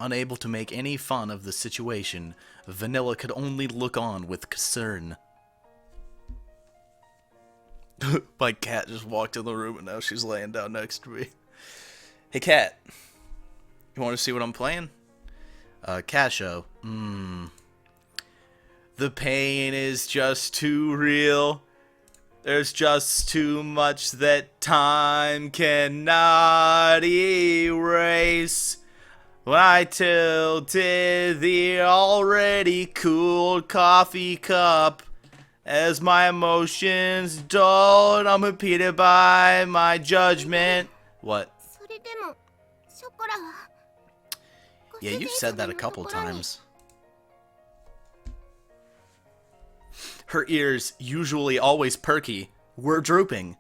Unable to make any fun of the situation, Vanilla could only look on with concern. My cat just walked in the room and now she's laying down next to me. Hey cat, you want to see what I'm playing? Casho. The pain is just too real. There's just too much that time cannot erase. When I tilted the already cooled coffee cup, as my emotions dulled, I'm impeded by my judgment. What? それでもショコラは。ご主 Yeah, 人 you've said that 様 a の couple ところに times. Her ears, usually always perky, were drooping.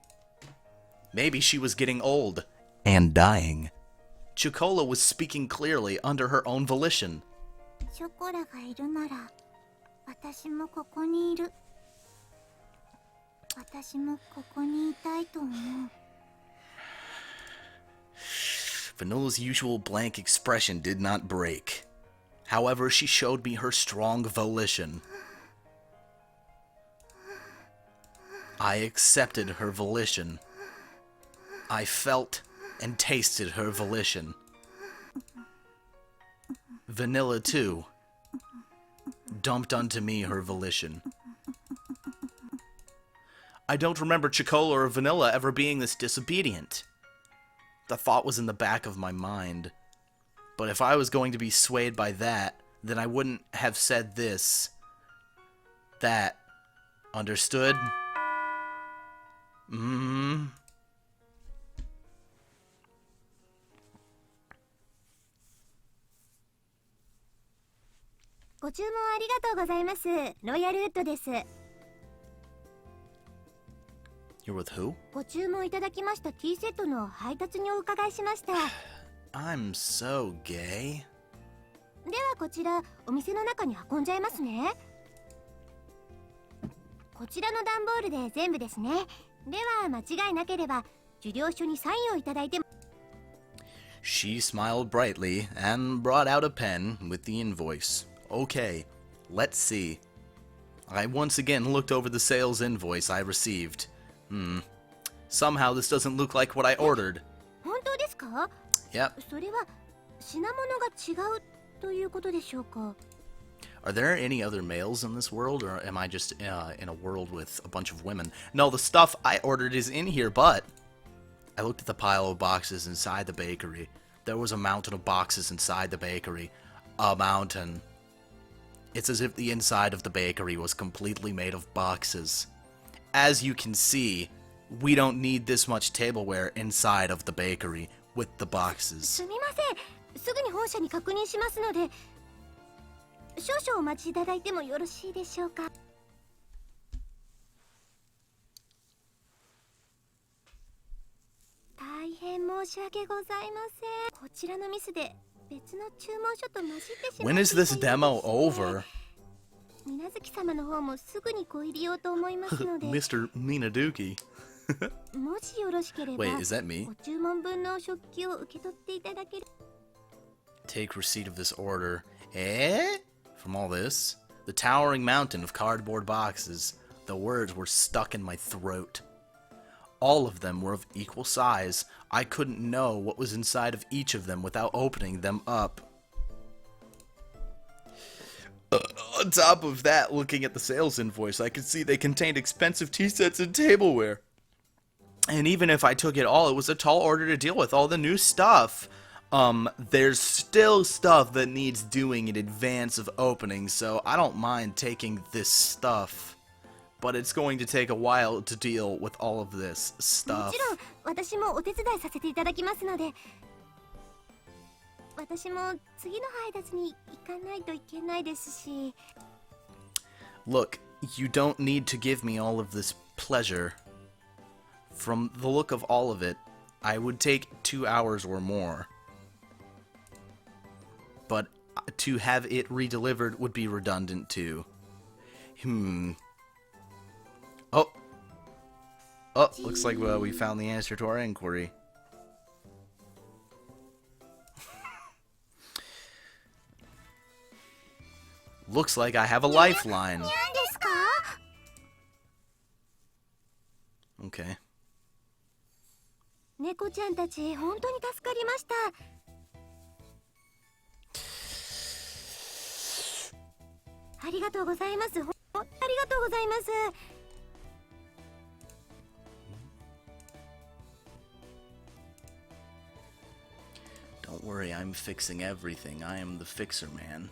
Maybe she was getting old. And dying. Chikola was speaking clearly under her own volition. ショコラがいるなら私もここにいる。私もここにいたいと思う。 Vanilla's usual blank expression did not break. However, she showed me her strong volition. I accepted her volition. I felt and tasted her volition. Vanilla, too, dumped unto me her volition. I don't remember Chikola or Vanilla ever being this disobedient. The thought was in the back of my mind. But if I was going to be swayed by that, then I wouldn't have said this. That. Understood? Mm-hmm. ご注文ありがとうございます。ロイヤルウッドです。 You're with who? ご注文いただきましたティーセットの配達にお伺いしました。では I'm so gay. こちらお店の中に運んじゃいますね。こちらの段ボールで全部ですね。では間違いなければ受領書にサインをいただいて。 She smiled brightly and brought out a pen with the invoice. Okay, let's see. I once again looked over the sales invoice I received. Somehow this doesn't look like what I ordered. 本当ですか? Yep. それは品物が違うということでしょうか? Are there any other males in this world, or am I just in a world with a bunch of women? No, the stuff I ordered is in here, but I looked at the pile of boxes inside the bakery. There was a mountain of boxes inside the bakery. A mountain. It's as if the inside of the bakery was completely made of boxes. As you can see, we don't need this much tableware inside of the bakery with the boxes. すみません。すぐに本社に確認しますので、少々お待ちいただいてもよろしいでしょうか。大変申し訳ございません。こちらのミスで別の注文書と混じってしまっていたよう When で is す this ね。 demo over? 水無月様の方もすぐにご入りようと思いますので、 Mr. Minaduki. もしよろしければ Wait, is that me? ご注文分の食器を受け取っていただける。 Take receipt of this order. Eh? From all this? The towering mountain of cardboard boxes. The words were stuck in my throat. All of them were of equal size. I couldn't know what was inside of each of them without opening them up. On top of that, looking at the sales invoice, I could see they contained expensive tea sets and tableware. And even if I took it all, it was a tall order to deal with all the new stuff. There's still stuff that needs doing in advance of opening, so I don't mind taking this stuff. But it's going to take a while to deal with all of this も stuff. ちろん私もお手伝いさせていただきますので、私も次の配達に行かないといけないですし。 Look, you don't need to give me all of this pleasure. From the look of all of it, I would take 2 hours or more. But to have it redelivered would be redundant too. Oh! Oh, looks like we found the answer to our inquiry. Looks like I have a lifeline. 何ですか? Okay. 猫ちゃんたち本当に助かりました。ありがとうございます。ありがとうございます。 Don't worry, I'm fixing everything. I am the fixer man.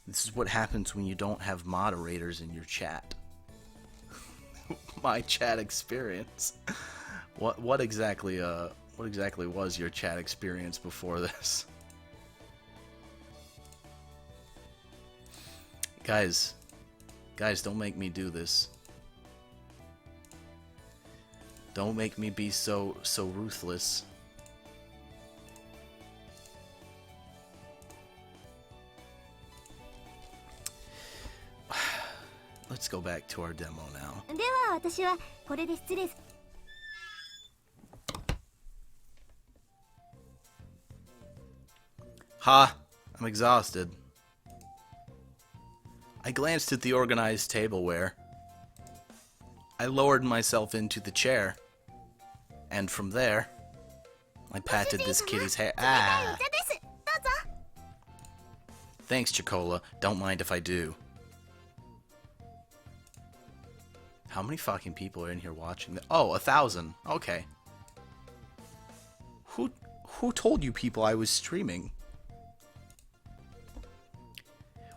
This is what happens when you don't have moderators in your chat. My chat experience. What exactly was your chat experience before this? Guys, don't make me do this. Don't make me be so ruthless. Let's go back to our demo now. では私はこれで失礼す。 Ha! I'm exhausted. I glanced at the organized tableware. I lowered myself into the chair. And from there, I patted this kitty's hair. Ah! お茶です。どうぞ。 Thanks, Chicola. Don't mind if I do. How many fucking people are in here watching? Oh, 1,000. Okay. Who told you people I was streaming?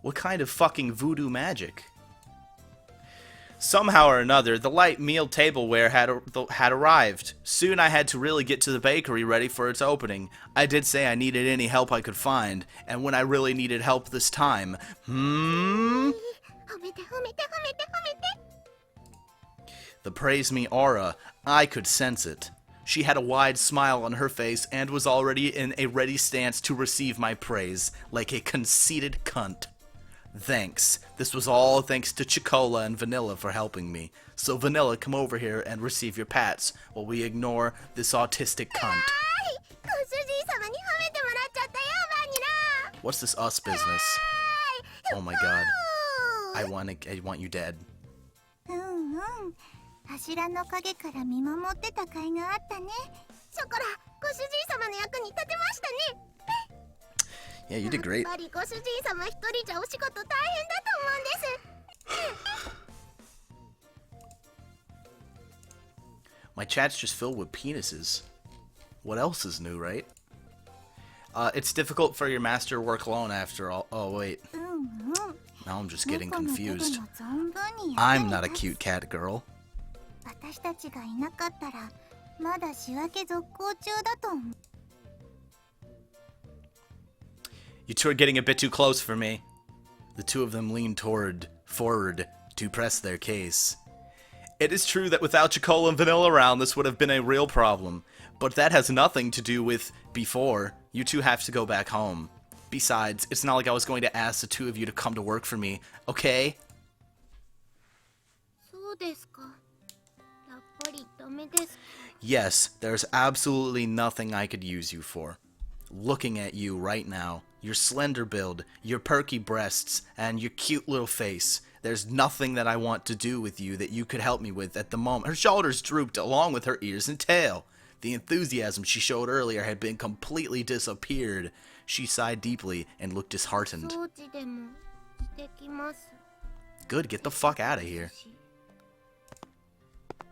What kind of fucking voodoo magic? Somehow or another, the light meal tableware had arrived. Soon I had to really get to the bakery ready for its opening. I did say I needed any help I could find, and when I really needed help this time, the praise me aura, I could sense it. She had a wide smile on her face and was already in a ready stance to receive my praise, like a conceited cunt. Thanks. This was all thanks to Chicola and Vanilla for helping me. So Vanilla, come over here and receive your pats while we ignore this autistic cunt. What's this us business? Oh my god. I want you dead. 柱の陰から見守ってた甲斐があったね。ショコラ、ご主人様の役に立てましたね。Yeah, you did great. やっぱりご主人様一人じゃお仕事大変だと思うんです。My chat's just filled with penises. What else is new, right? It's difficult for your master to work alone after all. Oh, wait. Now I'm just getting confused. I'm not a cute cat girl. 私たちがいなかったらまだ仕分け続行中だと思う。You two are getting a bit too close for me. The two of them leaned forward to press their case. It is true that without Chicola and Vanilla around, this would have been a real problem. But that has nothing to do with before. You two have to go back home. Besides, it's not like I was going to ask the two of you to come to work for me, okay? そうですか。やっぱりダメです。Yes, there's absolutely nothing I could use you for. Looking at you right now, your slender build, your perky breasts, and your cute little face, there's nothing that I want to do with you that you could help me with at the moment. Her shoulders drooped along with her ears and tail. The enthusiasm she showed earlier had been completely disappeared. She sighed deeply and looked disheartened. 掃除でもしてきます。 Good, get the fuck out of here.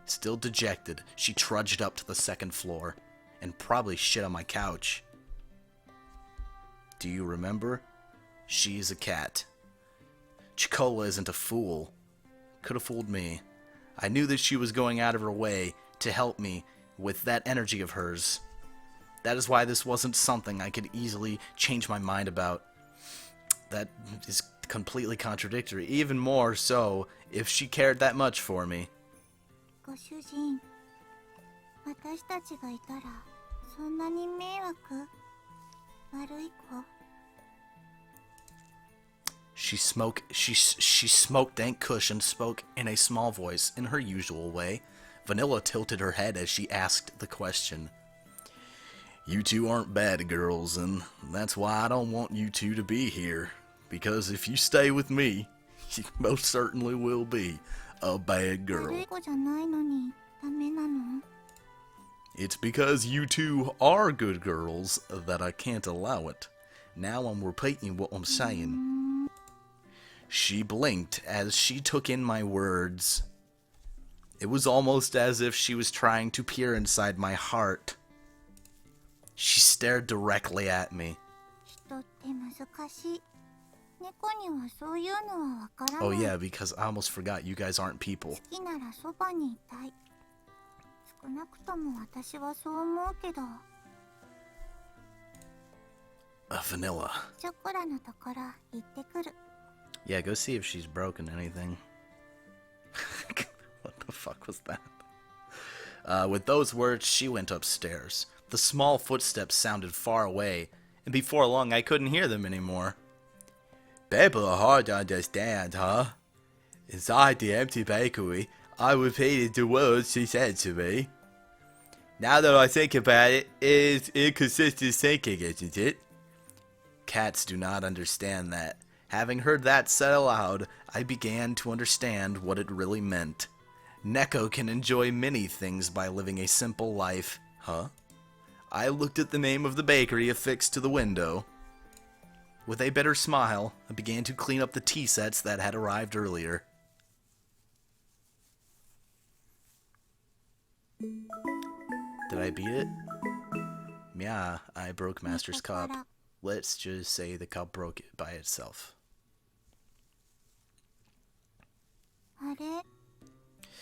Still dejected, she trudged up to the second floor, and probably shit on my couch. Do you remember? She's a cat. Chicola isn't a fool. Could have fooled me. I knew that she was going out of her way to help me with that energy of hers. That is why this wasn't something I could easily change my mind about. That is completely contradictory, even more so if she cared that much for me. ご主人、私たちがいたらそんなに迷惑？悪い子？ She smoked dank kush and spoke in a small voice in her usual way. Vanilla tilted her head as she asked the question. You two aren't bad girls, and that's why I don't want you two to be here. Because if you stay with me, you most certainly will be a bad girl. 悪い子じゃないのにダメなの？ It's because you two are good girls that I can't allow it. Now I'm repeating what I'm saying. She blinked as she took in my words. It was almost as if she was trying to peer inside my heart. She stared directly at me. 人って難しい。猫にはそういうのはわからない。 Oh yeah, because I almost forgot you guys aren't people. 好きならそばにいたい。少なくとも私はそう思うけど。Vanilla. チョコラのところ行ってくる。 Yeah, go see if she's broken anything. What the fuck was that? With those words, she went upstairs. The small footsteps sounded far away, and before long I couldn't hear them anymore. People are hard to understand, huh? Inside the empty bakery, I repeated the words she said to me. Now that I think about it, it's inconsistent thinking, isn't it? Cats do not understand that. Having heard that said aloud, I began to understand what it really meant. Neko can enjoy many things by living a simple life, huh? I looked at the name of the bakery affixed to the window. With a bitter smile, I began to clean up the tea sets that had arrived earlier. Did I beat it? Yeah, I broke Master's cup. Let's just say the cup broke it by itself. あれ、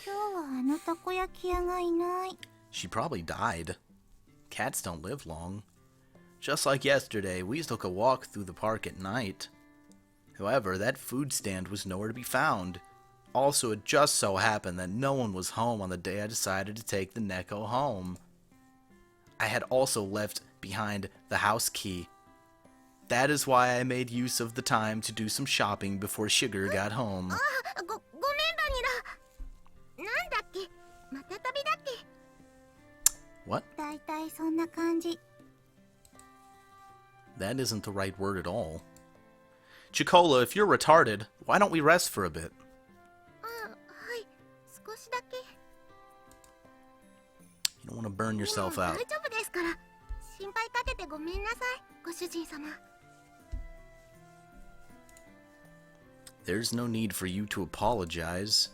今日はあのたこ焼き屋がいない。 She probably died. Cats don't live long. Just like yesterday, we took a walk through the park at night. However, that food stand was nowhere to be found. Also, it just so happened that no one was home on the day I decided to take the Neko home. I had also left behind the house key. That is why I made use of the time to do some shopping before Sugar got home. ごめんバニラ。なんだっけ、また旅だっけ。 What? だいたいそんな感じ。 That isn't the right word at all. Chicola, if you're retarded, why don't we rest for a bit? あ、はい、少しだけ。 You don't want to burn yourself もう out. 大丈夫ですから。心配かけてごめんなさい、ご主人様。 There's no need for you to apologize.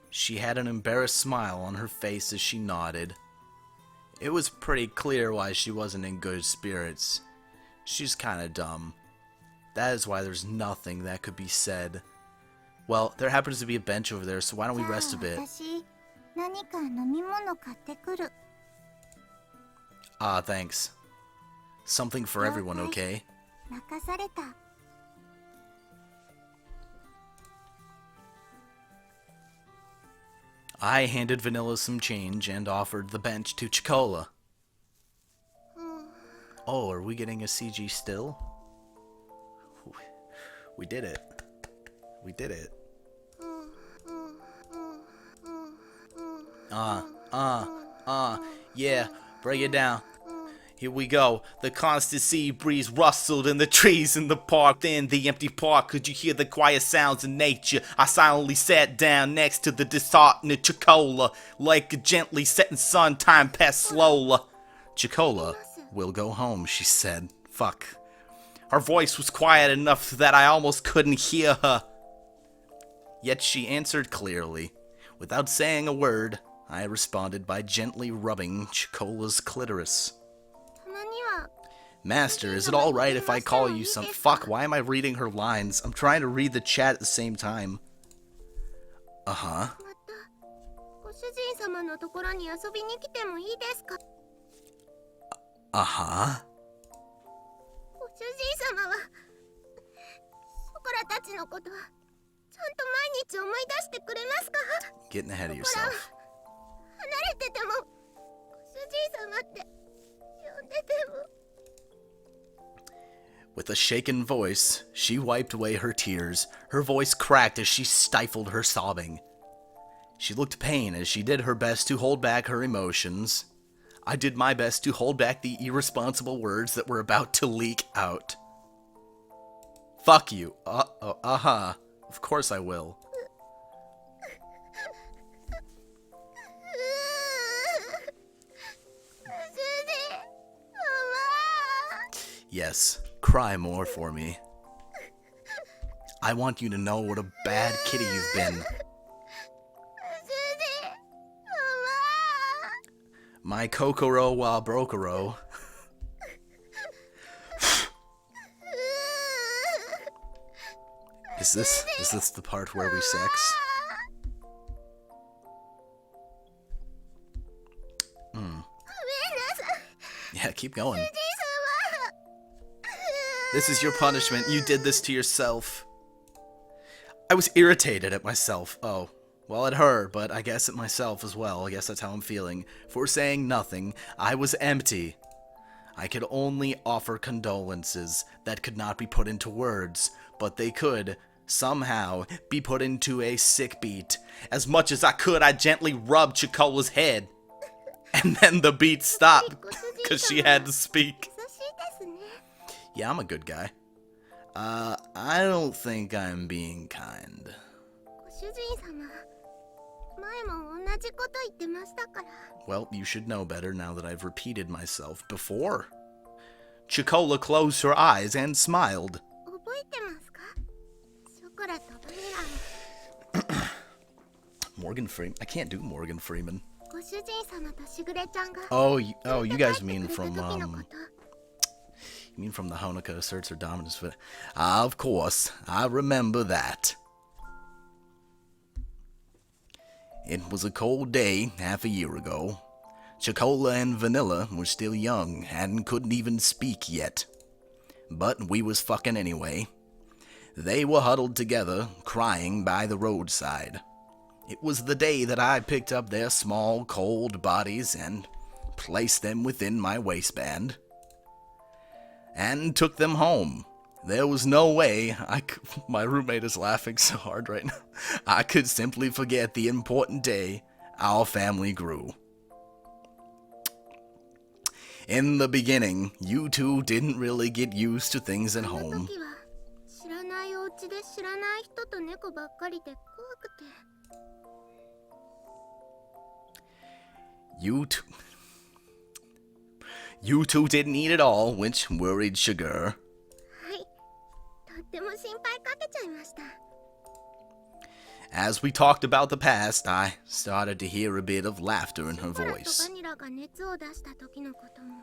She had an embarrassed smile on her face as she nodded. It was pretty clear why she wasn't in good spirits. She's kinda dumb. That is why there's nothing that could be said. Well, there happens to be a bench over there, so why don't we rest a bit? 私、何か飲み物買ってくる。 Ah, thanks. Something for everyone, okay? 任された。 I handed Vanilla some change and offered the bench to Chicola. Oh, are we getting a CG still? We did it. We did it. Yeah, break it down. Here we go. The constant sea breeze rustled in the trees in the park. Then the empty park, could you hear the quiet sounds of nature? I silently sat down next to the disheartened Chicola. Like a gently setting sun, time passed slowly. Chicola, we'll go home, she said. Fuck. Her voice was quiet enough that I almost couldn't hear her. Yet she answered clearly. Without saying a word, I responded by gently rubbing Chicola's clitoris. たまには Master, is it alright if I call you some— Fuck, why am I reading her lines? I'm trying to read the chat at the same time. Uh-huh. またご主人様のところに遊びに来てもいいですか。 Uh-huh. ご主人様はショコラたちのことはちゃんと毎日思い出してくれますか。 Getting ahead of ほら yourself. 離れててもご主人様って呼んでても。 With a shaken voice, she wiped away her tears. Her voice cracked as she stifled her sobbing. She looked pain as she did her best to hold back her emotions. I did my best to hold back the irresponsible words that were about to leak out. Fuck you. Uh-huh. Of course I will. Yes, cry more for me. I want you to know what a bad kitty you've been. My Kokoro wa Brokoro. Is this the part where we sex? Yeah, keep going. This is your punishment. You did this to yourself. I was irritated at myself. Oh, well, at her, but I guess at myself as well. I guess that's how I'm feeling. For saying nothing, I was empty. I could only offer condolences that could not be put into words, but they could, somehow, be put into a sick beat. As much as I could, I gently rubbed Chicola's head. And then the beat stopped, because she had to speak. Yeah, I'm a good guy. I don't think I'm being kind. ご主人様、前も同じこと言ってましたから。 Well, you should know better now that I've repeated myself before. Chicola closed her eyes and smiled. 覚えてますか？ショコラとバニラの。 Morgan Freeman? I can't do Morgan Freeman. ご主人様としぐれちゃんが You guys mean 帰ってくれ from た時のこと you mean from the Honoka asserts her dominance? But of course, I remember that. It was a cold day half a year ago. Chocola and Vanilla were still young and couldn't even speak yet. But we was fucking anyway. They were huddled together, crying by the roadside. It was the day that I picked up their small, cold bodies and placed them within my waistband. And took them home. There was no way my roommate is laughing so hard right now. I could simply forget the important day our family grew. In the beginning, you two didn't really get used to things at あの home. 時は知らないお家で知らない人と猫ばっかりで怖くて You two didn't eat at all, which worried Sugar. はいとっても心配かけちゃいました As we talked about the past, I started to hear a bit of laughter in her ショコラと voice. バニラが熱を出した時のことも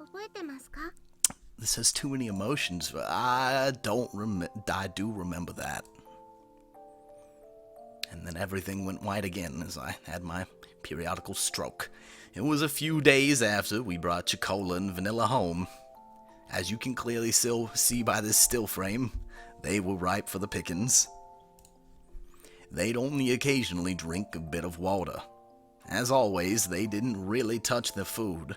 覚えてますか This has too many emotions, but I do remember that. And then everything went white again as I had my periodical stroke. It was a few days after we brought Chocola and Vanilla home. As you can clearly still see by this still frame, they were ripe for the pickings. They'd only occasionally drink a bit of water. As always, they didn't really touch their food.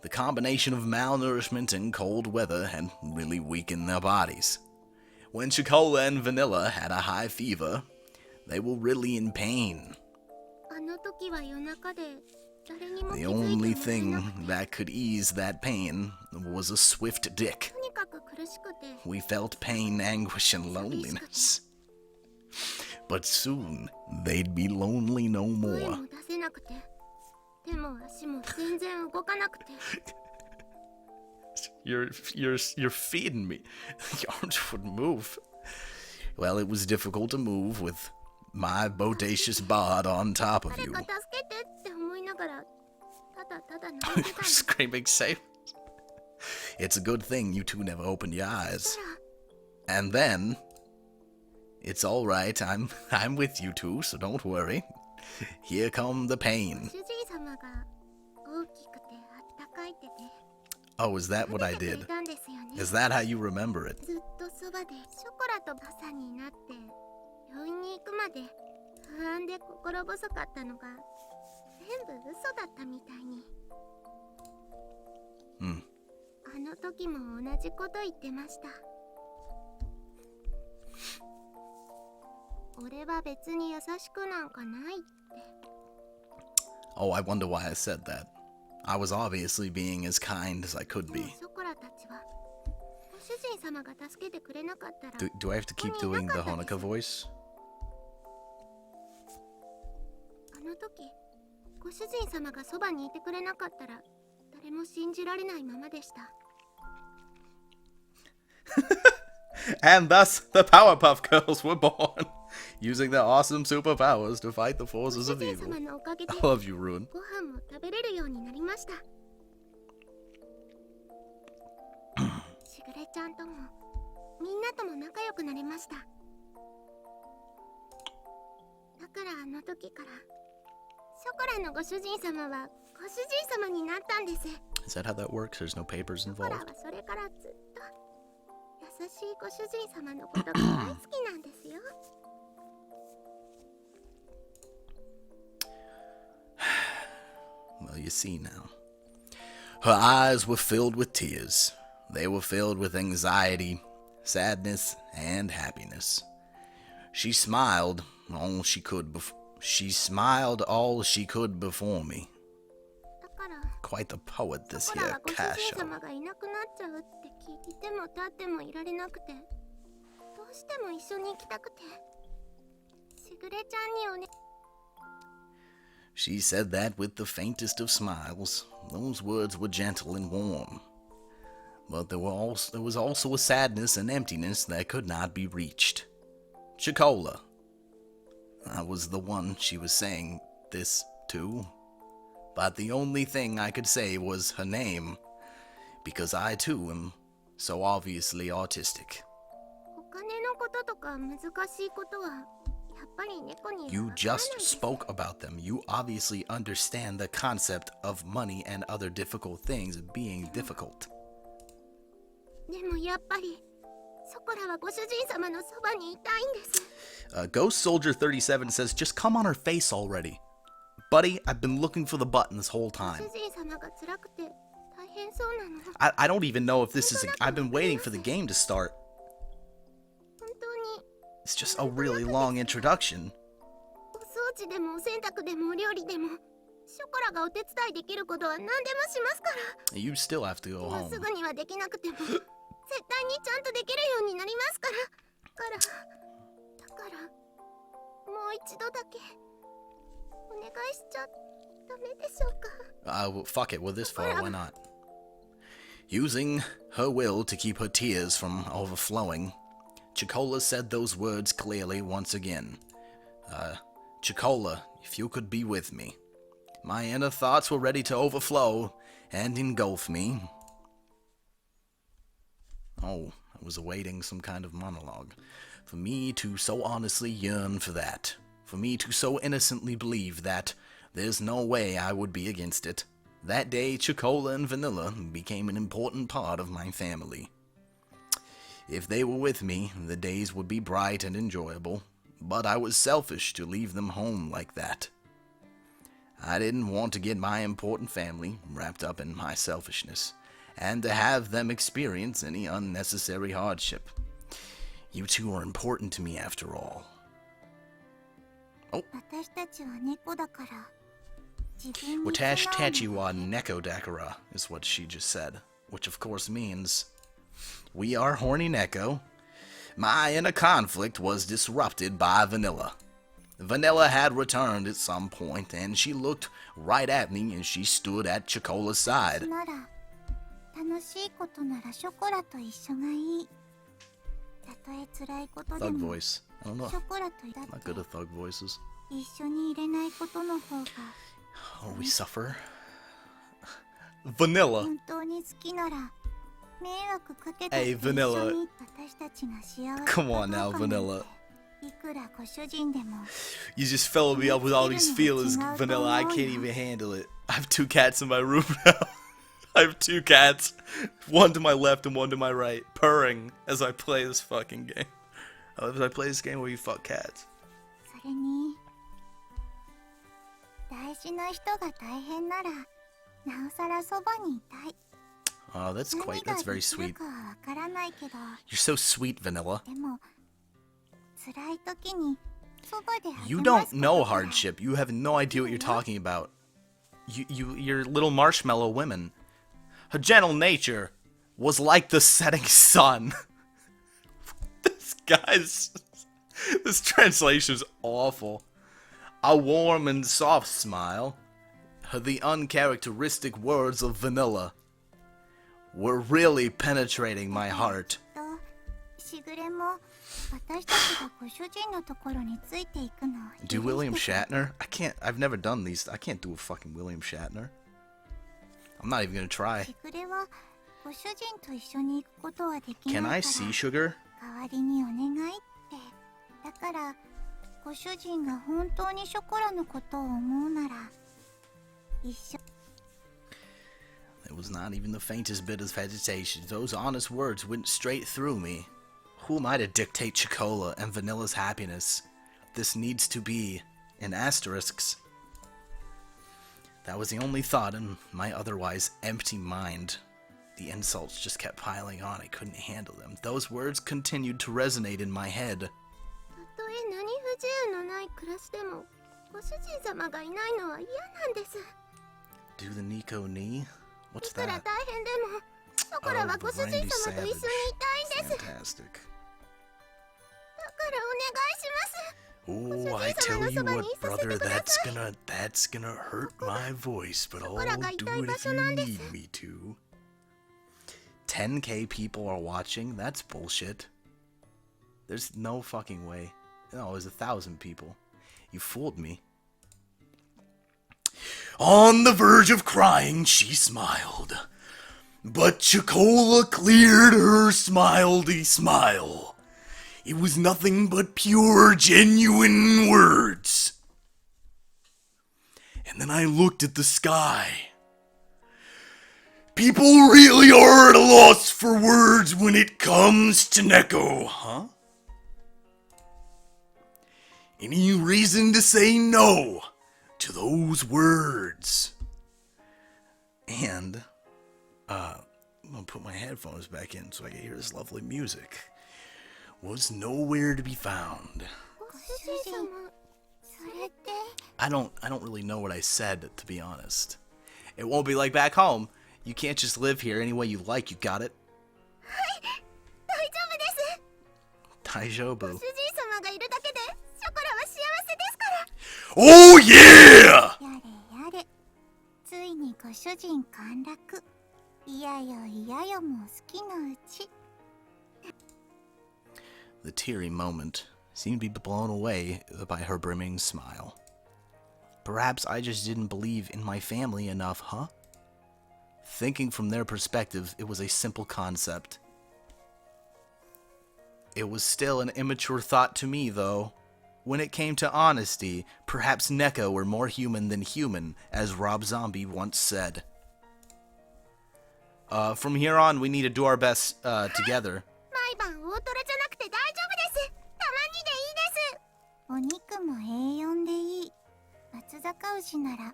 The combination of malnourishment and cold weather had really weakened their bodies. When Chocola and Vanilla had a high fever, they were really in pain. あの時は夜中で誰にも The 気づいてもら only えな thing くて that could ease that pain was a swift dick. とにかく苦しくて We felt pain, anguish, and loneliness. But soon, they'd be lonely no 声 more. も出せなくて手も足も全然動かなくて You're feeding me. Your arms wouldn't move. Well, it was difficult to move with my bodacious bod on top of 誰 you. か助けてって思いながらただただ泣いてたんです Screaming safe. It's a good thing you two never opened your eyes. And then, it's all right. I'm with you two, so don't worry. Here come the pain. 主人様が大きくてあったかいってね Oh, is that what I 撫でて did? くれたんですよね Is that how you remember it? ずっとそばでショコラと朝になって病院に行くまで不安で心細かったのが全部嘘だったみたいに Hmm. あの時も同じこと言ってました俺は別に優しくなんかないって Oh, I wonder why I said that. I was obviously being as kind as I could でも be. ショコラたちはご主人様が助けてくれなかったら Do I have to keep doing the Honoka voice? あの時ご主人様がそばにいてくれなかったら誰も信じられないままでした And thus, the Powerpuff Girls were born, using their awesome superpowers to fight the ご forces 主 of 人 evil. 様のおかげで I love you, Ruin. ご飯も食べれるようになりましたしぐれちゃんともみんなとも仲良くなりましただからあの時からショコラのご主人様はご主人様になったんです Is that how that works? There's no papers ショコラは involved? それからずっと優しいご主人様のことが大好きなんですよ Well, you see now. Her eyes were filled with tears. They were filled with anxiety, sadness, and happiness. She smiled all she could before me. だから Quite the poet, シ this ョコラ here はご主 Casho. 人様がいなくなっちゃうって聞いても立ってもいられなくてどうしても一緒に行きたくてしぐれちゃんにおね She said that with the faintest of smiles. Those words were gentle and warm. But there was also a sadness and emptiness that could not be reached. Chocola. I was the one she was saying this too. But the only thing I could say was her name, because I too am so obviously autistic. お金のこととか難しいことはやっぱり猫には You わからない just です spoke about them. You obviously understand the concept of money and other difficult things being difficult. でもやっぱりショコラはご主人様のそばにいたいんです Ghost Soldier 37 says, just come on her face already. Buddy, I've been looking for the button this whole ご time. 主人様が辛くて大変そうなの I don't even know if this is I've been waiting for the game to start. 本当に It's just a really long introduction. お掃除でもお洗濯でもお料理でもショコラがお手伝いできることは何でもしますから You still have to go 今 home. すぐにはできなくても絶対にちゃんとできるようになりますからだからもう一度だけお願いしちゃダメでしょうか Well, fuck it. We're this far. Why not? Using her will to keep her tears from overflowing, Chicola said those words clearly once again. Chicola, if you could be with me. My inner thoughts were ready to overflow and engulf me. Oh, I was awaiting some kind of monologue. For me to so honestly yearn for that. For me to so innocently believe that there's no way I would be against it. That day, Chicola and Vanilla became an important part of my family. If they were with me, the days would be bright and enjoyable, but I was selfish to leave them home like that. I didn't want to get my important family wrapped up in my selfishness, and to have them experience any unnecessary hardship. You two are important to me after all. 私たちは猫だから自分に Watash 素直 Tachi に wa Neko Dakara is what she just said, which of course means we are horny Neko. My inner conflict was disrupted by Vanilla. Vanilla had returned at some point, and she looked right at me as she stood at Chicola's side. なら楽しいことならショコラと一緒がいいたとえ辛いことで Thug も voice. I don't know. ショコラとだっ Not て good at thug voices. 一緒にいれないことの方が Oh, we suffer. Vanilla. 本当に好きなら迷惑かけたっ Hey, て一緒 Vanilla. に私たちが幸せ Come on か now, どうかなんて Vanilla. いくらご主人でも You just filled me up with all these feelings, Vanilla. I can't even handle it. I have 2 cats in my room now. I have 2 cats. One to my left and one to my right. Purring as I play this fucking game. As I play this game where you fuck cats. それに大事な人が大変ならなおさらそばにいたい Oh, that's 何 quite, が that's で very きる sweet. かはわからないけど You're so sweet, Vanilla. でも辛い時にそばで You 励ま don't すこと know くらい hardship. You have no idea what you're talking about. You're little marshmallow women. Her gentle nature was like the setting sun. This translation is awful. A warm and soft smile. The uncharacteristic words of Vanilla were really penetrating my heart. としぐれも私たちがご主人のところについていくのを Do William 許してくれ Shatner? I've never done these. I can't do a fucking William Shatner. I'm not even gonna try. しぐれはご主人と一緒に行くことはできない Can から I see sugar? 代わりにお願いってだからご主人が本当にショコラのことを思うなら一緒 There was not even the faintest bit of hesitation. Those honest words went straight through me. Who am I to dictate Chicola and Vanilla's happiness? This needs to be in asterisks. That was the only thought in my otherwise empty mind. The insults just kept piling on. I couldn't handle them. Those words continued to resonate in my head. たとえ何不自由のない暮らしでもご主人様がいないのは嫌なんです Do the Nico knee? い What's くら that? 大変でもショコラはご主人様と一緒にいたいんです Fantastic. だからお願いします Oh, I tell you what, brother, that's gonna hurt my voice, but I'll do it if you need me to. 10k people are watching? That's bullshit. There's no fucking way. No, it was 1,000 people. You fooled me. On the verge of crying, she smiled. But Chocola cleared her smiley smile. It was nothing but pure, genuine words. And then I looked at the sky. People really are at a loss for words when it comes to Neko, huh? Any reason to say no to those words? And, I'm gonna put my headphones back in so I can hear this lovely music. Was nowhere to be found. ご主人様、それって。 I don't really know what I said, to be honest. It won't be like back home. You can't just live here any way you like, you got it? 大丈夫です。 Taijobu. 主人様がいるだけで、ショコラは幸せですから。 Oh yeah! やれやれ。ついにご主人陥落。いやよいやよも好きのうち。 The teary moment seemed to be blown away by her brimming smile. Perhaps I just didn't believe in my family enough, huh? Thinking from their perspective, it was a simple concept. It was still an immature thought to me, though. When it came to honesty, perhaps Neko were more human than human, as Rob Zombie once said. From here on, we need to do our best, together. 毎晩大トロじゃなくて大丈夫です。たまにでいいです。お肉もA4でいい。松阪牛なら。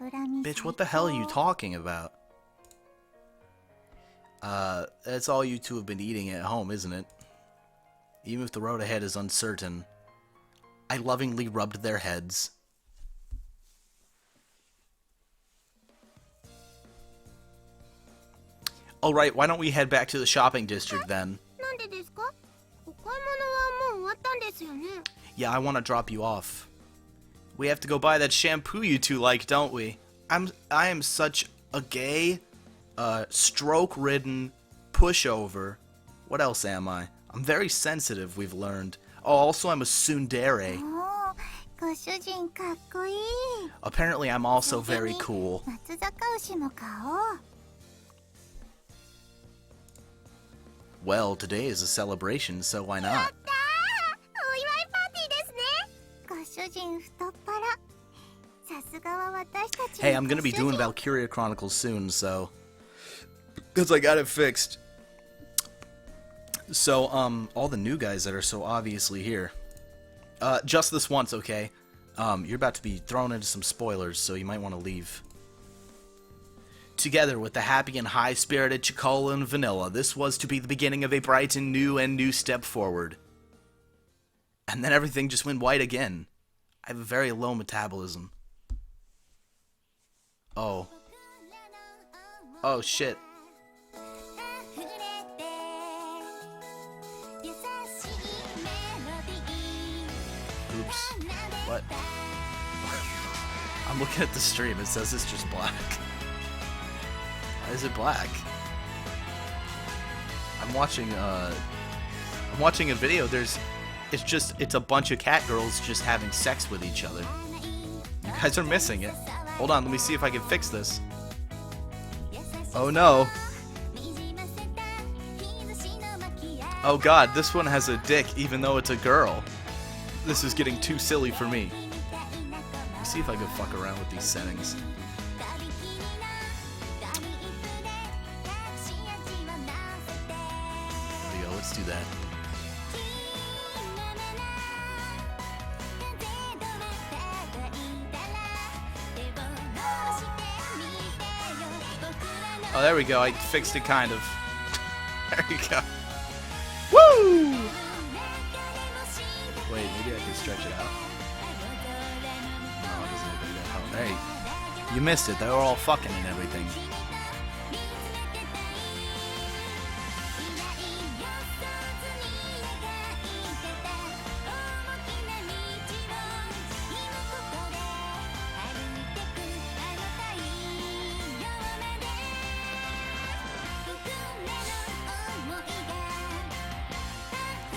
脂身。 Bitch, what the hell are you talking about? That's all you two have been eating at home, isn't it? Even if the road ahead is uncertain. I lovingly rubbed their heads. Alright, why don't we head back to the shopping district then? なんでですか？お買い物はもう終わったんですよね。 Yeah, I want to drop you off. We have to go buy that shampoo you two like, don't we? I am such a gay, stroke-ridden pushover. What else am I? I'm very sensitive, we've learned. Oh, also I'm a tsundere. おー、ご主人かっこいい。 Apparently I'm also very cool. 松阪牛も買おう。 Well, today is a celebration, so why やっ not? たー！お祝いパーティーですね。ご主人太っ腹。さすがは私たちの Hey, I'm gonna be ご主 doing 人。 Valkyria Chronicles soon, so... Because I got it fixed. So, all the new guys that are so obviously here. Just this once, okay? You're about to be thrown into some spoilers, so you might want to leave. Together with the happy and high-spirited Chocola and Vanilla, this was to be the beginning of a bright and new step forward. And then everything just went white again. I have a very low metabolism. Oh. Oh, shit. Oops. What? I'm looking at the stream. It says it's just black. Why is it black? I'm watching a video. It's a bunch of cat girls just having sex with each other. You guys are missing it. Hold on, let me see if I can fix this. Oh no. Oh god, this one has a dick even though it's a girl. This is getting too silly for me. Let's see if I can fuck around with these settings. There we go, let's do that. Oh, there we go, I fixed it kind of. There you go. Woo! Wait, maybe I can stretch it out. No, it doesn't look like that. Oh, hey, you missed it. They were all fucking and everything.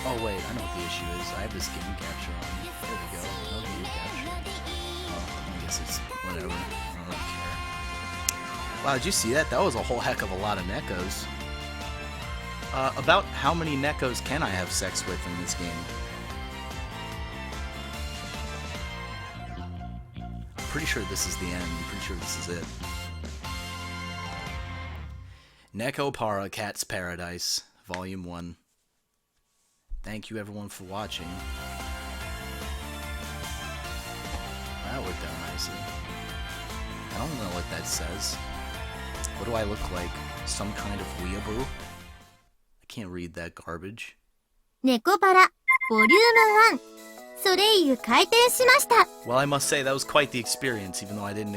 Oh wait, I know what the issue is. I have this game capture on. There we go. No video capture. Oh, I guess it's Wow, did you see that? That was a whole heck of a lot of nekos. About how many nekos can I have sex with in this game? I'm pretty sure this is the end. I'm pretty sure this is it. Neko Para Cat's Paradise, Volume 1. Thank you everyone for watching. That worked out nicely. I don't know what that says. What do I look like? Some kind of weeaboo? I can't read that garbage. ネコパラボリューム1ソレイユ開店しました。 Well, I must say that was quite the experience, even though I didn't